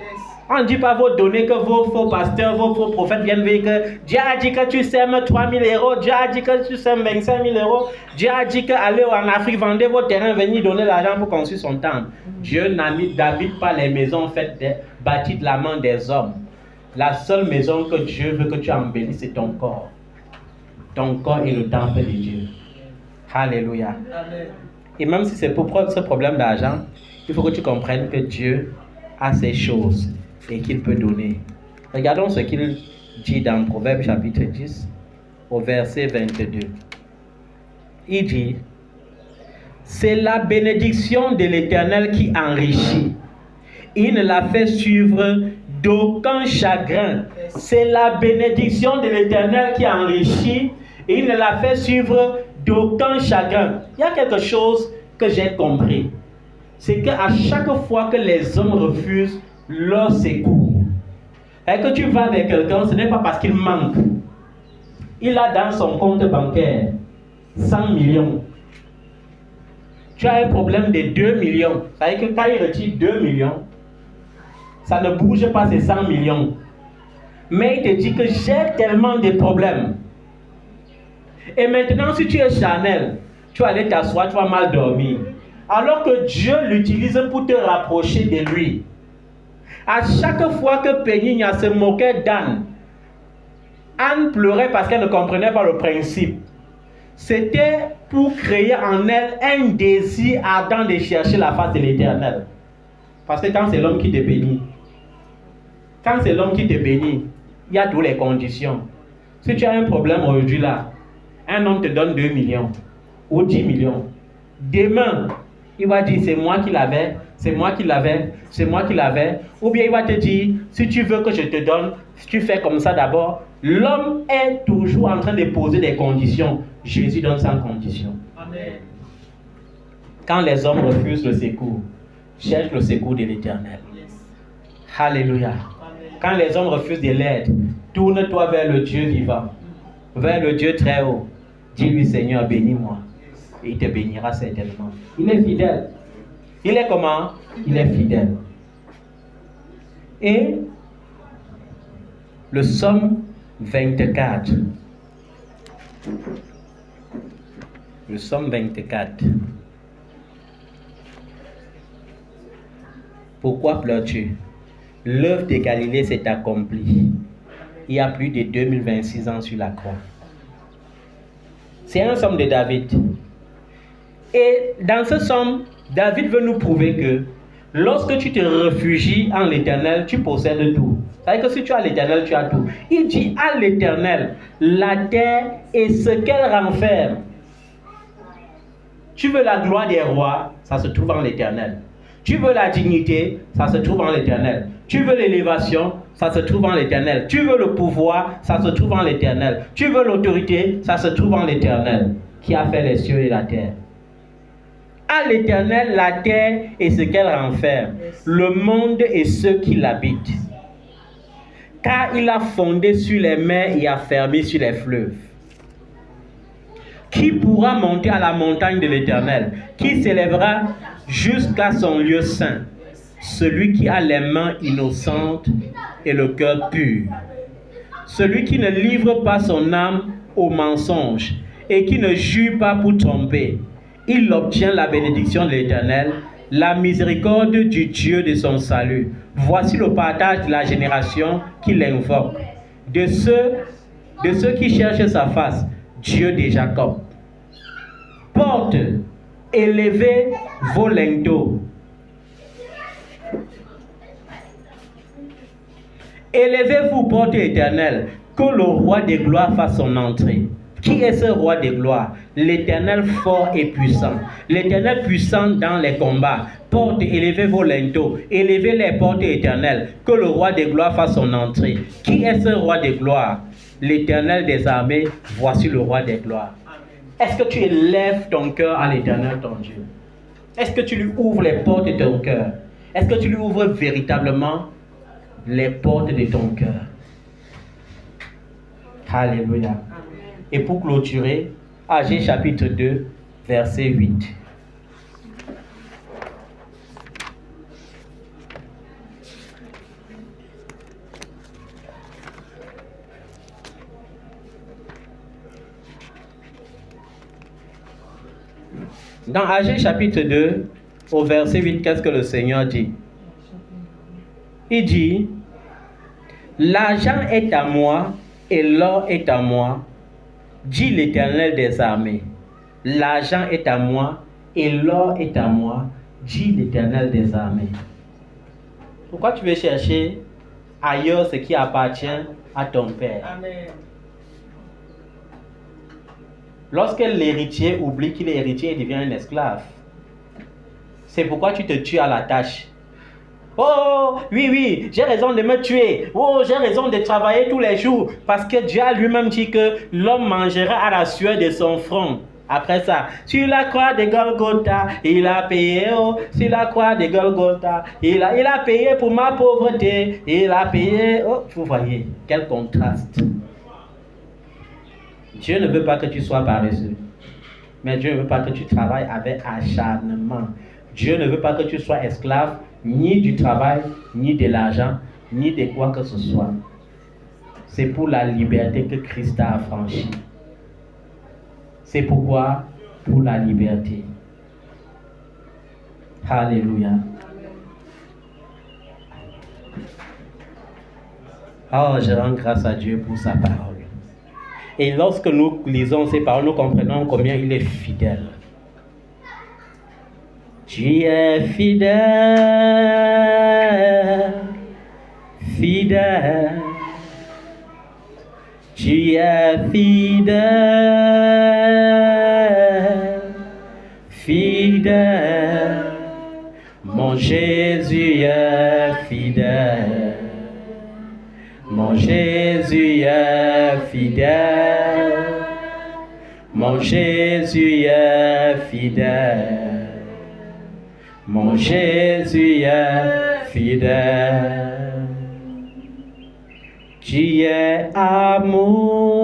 On ne dit pas vos données que vos faux pasteurs, vos faux prophètes viennent dire que Dieu a dit que tu sèmes 3 000 euros, Dieu a dit que tu sèmes 25 000 euros, Dieu a dit qu'allez en Afrique, vendez vos terrains, venez donner l'argent pour construire son temple. Dieu n'habite pas les maisons faites bâties de la main des hommes. La seule maison que Dieu veut que tu embellisses, c'est ton corps. Ton corps est le temple de Dieu. Alléluia. Amen. Et même si c'est pour ce problème d'argent, il faut que tu comprennes que Dieu a ces choses et qu'il peut donner. Regardons ce qu'il dit dans Proverbe chapitre 10 au verset 22. Il dit: c'est la bénédiction de l'Éternel qui enrichit. Il ne la fait suivre d'aucun chagrin. C'est la bénédiction de l'Éternel qui enrichit. Et il ne la fait suivre d'aucun chagrin. Il y a quelque chose que j'ai compris. C'est qu'à chaque fois que les hommes refusent leur secours, et que tu vas vers quelqu'un, ce n'est pas parce qu'il manque. Il a dans son compte bancaire 100 millions. Tu as un problème de 2 millions. Ça veut dire que quand il retire 2 millions, ça ne bouge pas ces 100 millions. Mais il te dit que j'ai tellement de problèmes. Et maintenant, si tu es charnel, tu vas aller t'asseoir, tu vas mal dormir. Alors que Dieu l'utilise pour te rapprocher de lui. À chaque fois que Péninia se moquait d'Anne, Anne pleurait parce qu'elle ne comprenait pas le principe. C'était pour créer en elle un désir ardent de chercher la face de l'Éternel. Parce que quand c'est l'homme qui te bénit, il y a toutes les conditions. Si tu as un problème aujourd'hui là, un homme te donne 2 millions ou 10 millions. Demain, il va dire c'est moi qui l'avais, c'est moi qui l'avais, c'est moi qui l'avais. Ou bien il va te dire, si tu veux que je te donne, si tu fais comme ça d'abord. L'homme est toujours en train de poser des conditions. Jésus donne sans condition. Amen. Quand les hommes refusent le secours, cherche le secours de l'Éternel. Yes. Alléluia. Amen. Quand les hommes refusent de l'aide, tourne-toi vers le Dieu vivant, vers le Dieu très haut. Dis-lui, Seigneur, bénis-moi. Et il te bénira certainement. Il est fidèle. Il est comment? Il est fidèle. Et le psaume 24. Le psaume 24. Pourquoi pleures-tu? L'œuvre de Galilée s'est accomplie. Il y a plus de 2026 ans sur la croix. C'est un psaume de David. Et dans ce psaume, David veut nous prouver que lorsque tu te réfugies en l'Éternel, tu possèdes tout. C'est-à-dire que si tu as l'Éternel, tu as tout. Il dit à l'Éternel, la terre et ce qu'elle renferme. Tu veux la gloire des rois, ça se trouve en l'Éternel. Tu veux la dignité, ça se trouve en l'Éternel. Tu veux l'élévation, ça se trouve en l'Éternel. Tu veux le pouvoir, ça se trouve en l'Éternel. Tu veux l'autorité, ça se trouve en l'Éternel, qui a fait les cieux et la terre. À l'Éternel, la terre et ce qu'elle renferme, le monde et ceux qui l'habitent. car il a fondé sur les mers et a fermé sur les fleuves. Qui pourra monter à la montagne de l'Éternel? Qui s'élèvera jusqu'à son lieu saint? Celui qui a les mains innocentes et le cœur pur. Celui qui ne livre pas son âme au mensonge et qui ne jure pas pour tromper. Il obtient la bénédiction de l'Éternel, la miséricorde du Dieu de son salut. Voici le partage de la génération qui l'invoque. De ceux qui cherchent sa face, Dieu de Jacob. Porte, élevez vos linteaux. Élevez-vous, porte éternelle, que le roi des gloires fasse son entrée. Qui est ce roi des gloires? L'Éternel fort et puissant. L'Éternel puissant dans les combats. Porte, élevez vos linteaux. Élevez les portes éternelles. Que le roi des gloires fasse son entrée. Qui est ce roi des gloires? L'Éternel des armées. Voici le roi des gloires. Est-ce que tu élèves ton cœur à l'Éternel, ton Dieu? Est-ce que tu lui ouvres les portes de ton cœur? Est-ce que tu lui ouvres véritablement les portes de ton cœur? Alléluia. Et pour clôturer, Agé chapitre 2, verset 8. Dans Agé chapitre 2, au verset 8, qu'est-ce que le Seigneur dit? Il dit, l'argent est à moi et l'or est à moi, dit l'Éternel des armées. L'argent est à moi et l'or est à moi, dit l'Éternel des armées. Pourquoi tu veux chercher ailleurs ce qui appartient à ton Père? Amen. Lorsque l'héritier oublie qu'il est héritier, il devient un esclave. C'est pourquoi tu te tues à la tâche. Oh, oui, j'ai raison de me tuer. Oh, j'ai raison de travailler tous les jours. Parce que Dieu a lui-même dit que l'homme mangera à la sueur de son front. Après ça, sur la croix de Golgotha, il a payé. Oh, sur la croix de Golgotha, il a payé pour ma pauvreté. Il a payé. Oh, vous voyez, quel contraste. Dieu ne veut pas que tu sois paresseux. Mais Dieu ne veut pas que tu travailles avec acharnement. Dieu ne veut pas que tu sois esclave ni du travail, ni de l'argent, ni de quoi que ce soit. C'est pour la liberté que Christ a affranchi. C'est pourquoi, pour la liberté. Alléluia. Oh, je rends grâce à Dieu pour sa parole. Et lorsque nous lisons ces paroles, nous comprenons combien il est fidèle. Tu es fidèle, fidèle. Tu es fidèle, fidèle. Mon Jésus est fidèle. Mon Jésus est fidèle. Mon Jésus est fidèle. Mon Jésus est fidèle. Tu es amour,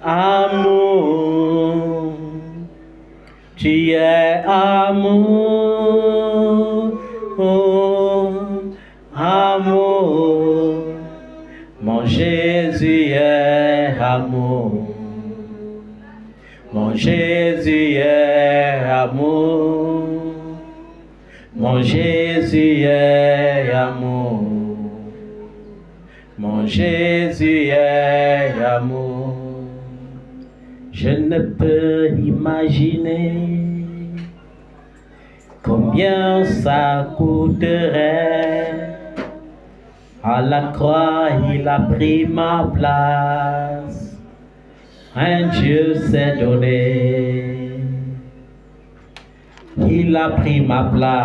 amour. Tu es amour, amour. Mon Jésus est amour. Mon Jésus est amour. Mon Jésus est amour. Mon Jésus est amour. Je ne peux imaginer combien ça coûterait. À la croix, il a pris ma place. Un Dieu s'est donné. Il a pris ma place.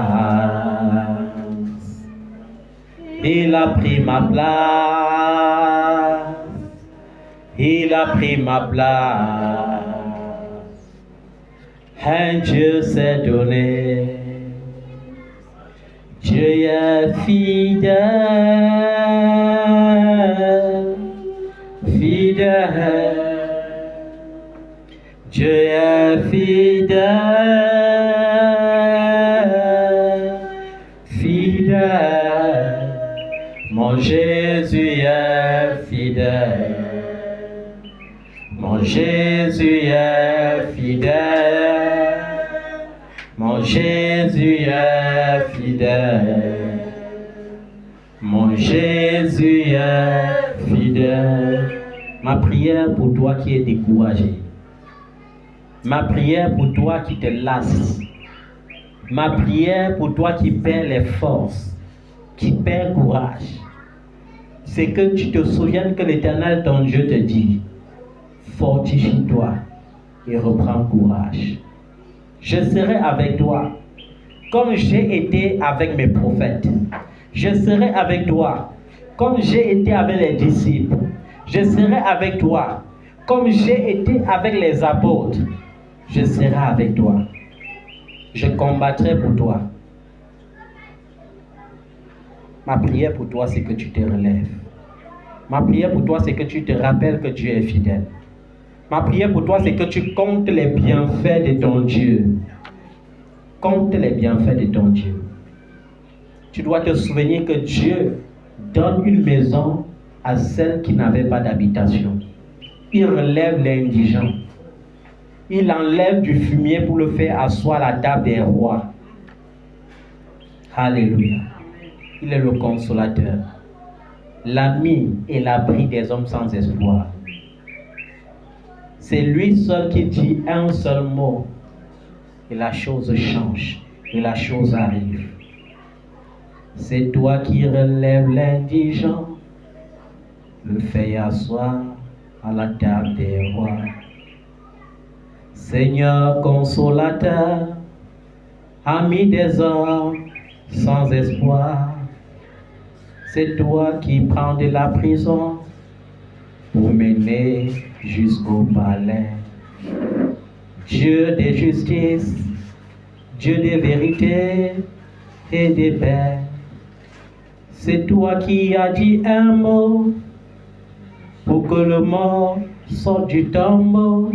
Il a pris ma place. Il a pris ma place. Un Dieu s'est donné. Dieu est fidèle, fidèle. Dieu est fidèle, fidèle. Mon Jésus est fidèle. Mon Jésus est fidèle. Mon Jésus est fidèle. Mon Jésus est fidèle. Ma prière pour toi qui es découragé. Ma prière pour toi qui te lasse. Ma prière pour toi qui perds les forces, qui perds courage. C'est que tu te souviennes que l'Éternel, ton Dieu, te dit, fortifie-toi et reprends courage. Je serai avec toi comme j'ai été avec mes prophètes. Je serai avec toi comme j'ai été avec les disciples. Je serai avec toi comme j'ai été avec les apôtres. Je serai avec toi. Je combattrai pour toi. Ma prière pour toi, c'est que tu te relèves. Ma prière pour toi, c'est que tu te rappelles que Dieu est fidèle. Ma prière pour toi, c'est que tu comptes les bienfaits de ton Dieu. Compte les bienfaits de ton Dieu. Tu dois te souvenir que Dieu donne une maison à celle qui n'avait pas d'habitation. Il relève l'indigent. Il enlève du fumier pour le faire asseoir à la table des rois. Alléluia. Il est le consolateur, l'ami et l'abri des hommes sans espoir. C'est lui seul qui dit un seul mot et la chose change et la chose arrive. C'est toi qui relèves l'indigent, le fais asseoir à la table des rois. Seigneur consolateur, ami des hommes sans espoir, c'est toi qui prends de la prison pour mener jusqu'au palais. Dieu de justice, Dieu de vérité et de paix, c'est toi qui as dit un mot pour que le mort sorte du tombeau.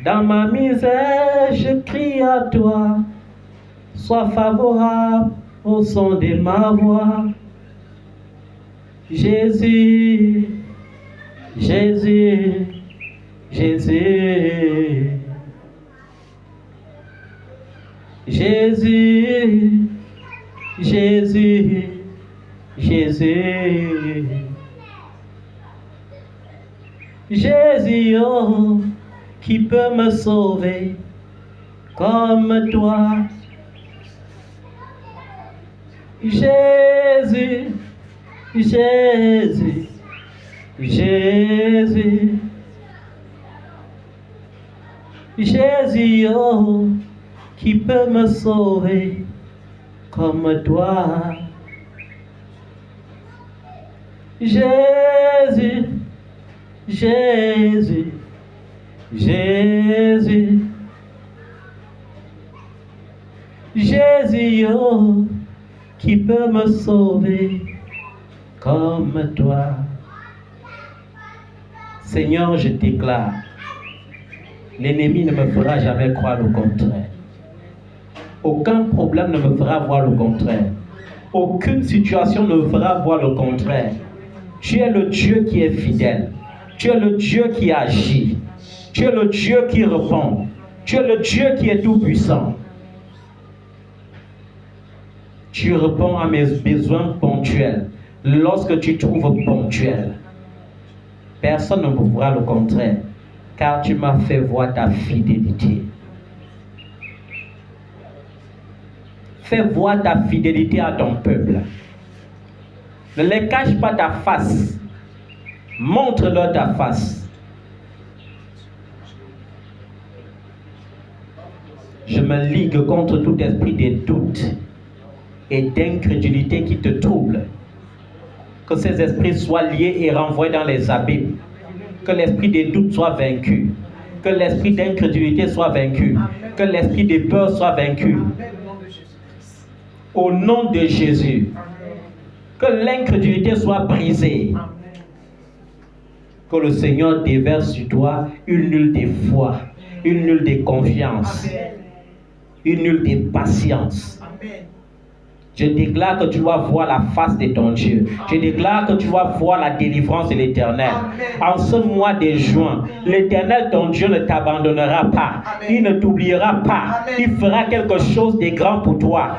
Dans ma misère, je crie à toi, sois favorable au son de ma voix. Jésus, Jésus, Jésus, Jésus, Jésus, Jésus, Jésus, oh, qui peut me sauver comme toi. Jésus, Jésus, Jésus, Jésus, oh, qui peut me sauver comme toi. Jésus, Jésus, Jésus, Jésus, oh, qui peut me sauver comme toi. Seigneur, je déclare, l'ennemi ne me fera jamais croire le contraire. Aucun problème ne me fera voir le contraire. Aucune situation ne me fera voir le contraire. Tu es le Dieu qui est fidèle. Tu es le Dieu qui agit. Tu es le Dieu qui répond. Tu es le Dieu qui est tout-puissant. Tu réponds à mes besoins ponctuels lorsque tu trouves ponctuel. Personne ne pourra le contraire, car tu m'as fait voir ta fidélité. Fais voir ta fidélité à ton peuple. Ne les cache pas ta face. Montre-leur ta face. Je me ligue contre tout esprit de doute et d'incrédulité qui te trouble. Que ces esprits soient liés et renvoyés dans les abîmes. Que l'esprit de doute soit vaincu. Que l'esprit d'incrédulité soit vaincu. Que l'esprit de peur soit vaincu. Au nom de Jésus. Que l'incrédulité soit brisée. Que le Seigneur déverse sur toi une huile de foi, une huile de confiance, une huile de patience. Je déclare que tu vas voir la face de ton Dieu. Je déclare que tu vas voir la délivrance de l'Éternel. En ce mois de juin, l'Éternel, ton Dieu, ne t'abandonnera pas. Il ne t'oubliera pas. Il fera quelque chose de grand pour toi.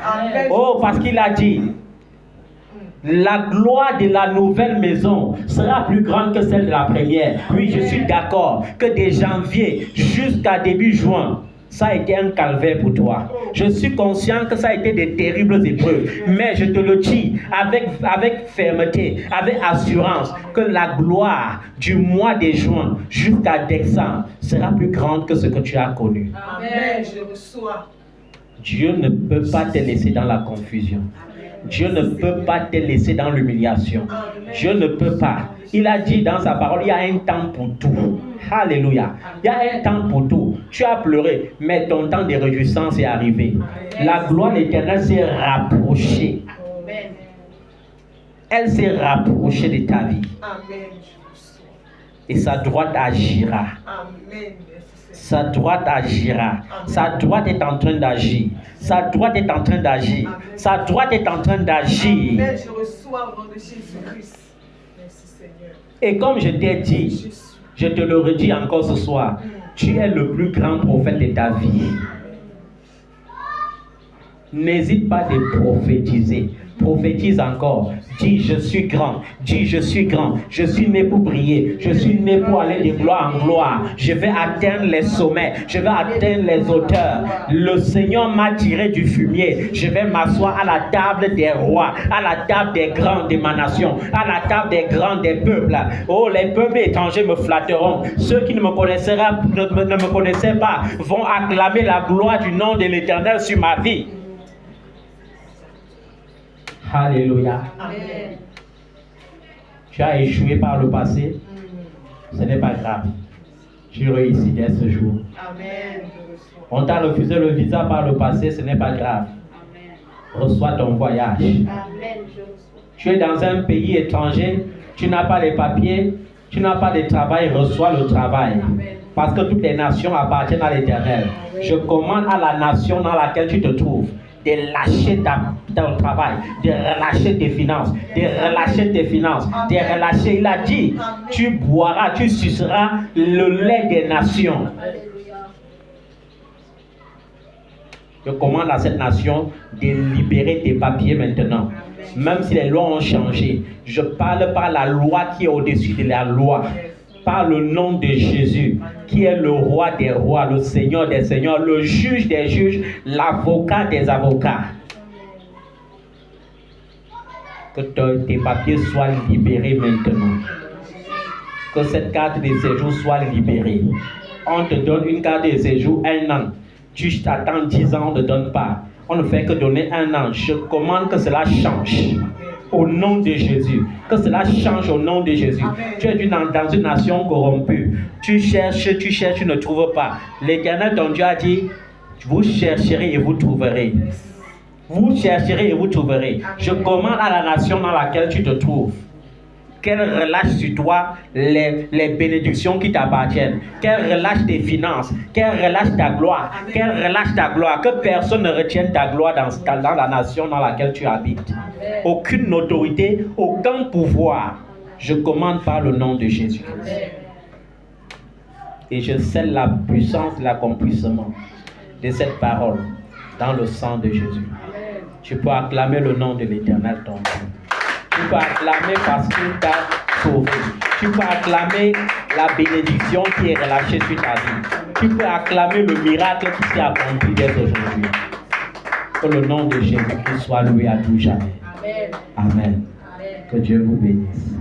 Oh, parce qu'il a dit, la gloire de la nouvelle maison sera plus grande que celle de la première. Oui, je suis d'accord que de janvier jusqu'à début juin, ça a été un calvaire pour toi. Je suis conscient que ça a été de terribles épreuves. Mais je te le dis avec fermeté, avec assurance, que la gloire du mois de juin jusqu'à décembre sera plus grande que ce que tu as connu. Amen. Je reçois. Dieu ne peut pas te laisser dans la confusion. Dieu ne peut pas te laisser dans l'humiliation. Dieu ne peut pas. Il a dit dans sa parole, il y a un temps pour tout. Alléluia. Il y a un temps pour tout. Tu as pleuré, mais ton temps de réjouissance est arrivé. La gloire de l'Éternel s'est rapprochée. Elle s'est rapprochée de ta vie. Et sa droite agira. Sa droite agira. Sa droite est en train d'agir. Sa droite est en train d'agir. Sa droite est en train d'agir. Amen. Je reçois au nom de Jésus-Christ. Merci Seigneur. Et comme je t'ai dit, je te le redis encore ce soir, tu es le plus grand prophète de ta vie. N'hésite pas de prophétiser. Prophétise encore. Dis je suis grand. Dis je suis grand. Je suis né pour briller. Je suis né pour aller de gloire en gloire. Je vais atteindre les sommets. Je vais atteindre les hauteurs. Le Seigneur m'a tiré du fumier. Je vais m'asseoir à la table des rois, à la table des grands de ma nation, à la table des grands des peuples. Oh, les peuples étrangers me flatteront. Ceux qui ne me connaissaient pas vont acclamer la gloire du nom de l'Éternel sur ma vie. Alléluia. Amen. Tu as échoué par le passé. Ce n'est pas grave. Tu réussis dès ce jour. Amen. On t'a refusé le visa par le passé. Ce n'est pas grave. Reçois ton voyage. Amen. Tu es dans un pays étranger. Tu n'as pas les papiers. Tu n'as pas de travail. Reçois le travail. Parce que toutes les nations appartiennent à l'Éternel. Je commande à la nation dans laquelle tu te trouves de lâcher ton travail, de relâcher tes finances, de relâcher tes finances, de relâcher. Il a dit, tu boiras, tu suceras le lait des nations. Je commande à cette nation de libérer tes papiers maintenant. Même si les lois ont changé, je parle par la loi qui est au-dessus de la loi. Par le nom de Jésus, qui est le roi des rois, le Seigneur des seigneurs, le juge des juges, l'avocat des avocats. Que tes papiers soient libérés maintenant. Que cette carte de séjour soit libérée. On te donne une carte de séjour 1 an. Tu t'attends 10 ans, on ne te donne pas. On ne fait que donner 1 an. Je commande que cela change. Au nom de Jésus. Que cela change au nom de Jésus. Amen. Tu es dans une nation corrompue. Tu cherches, tu ne trouves pas. L'Éternel, ton Dieu, a dit, vous chercherez et vous trouverez. Vous chercherez et vous trouverez. Je commande à la nation dans laquelle tu te trouves qu'elle relâche sur toi les bénédictions qui t'appartiennent, qu'elle relâche tes finances, qu'elle relâche ta gloire, Amen. Qu'elle relâche ta gloire, que personne ne retienne ta gloire dans la nation dans laquelle tu habites. Amen. Aucune autorité, aucun pouvoir. Je commande par le nom de Jésus. Et je scelle la puissance, l'accomplissement de cette parole dans le sang de Jésus. Amen. Tu peux acclamer le nom de l'Éternel, ton Dieu. Tu peux acclamer parce qu'il t'a sauvé. Tu peux acclamer la bénédiction qui est relâchée sur ta vie. Tu peux acclamer le miracle qui s'est accompli dès aujourd'hui. Que le nom de Jésus soit loué à tout jamais. Amen. Amen. Que Dieu vous bénisse.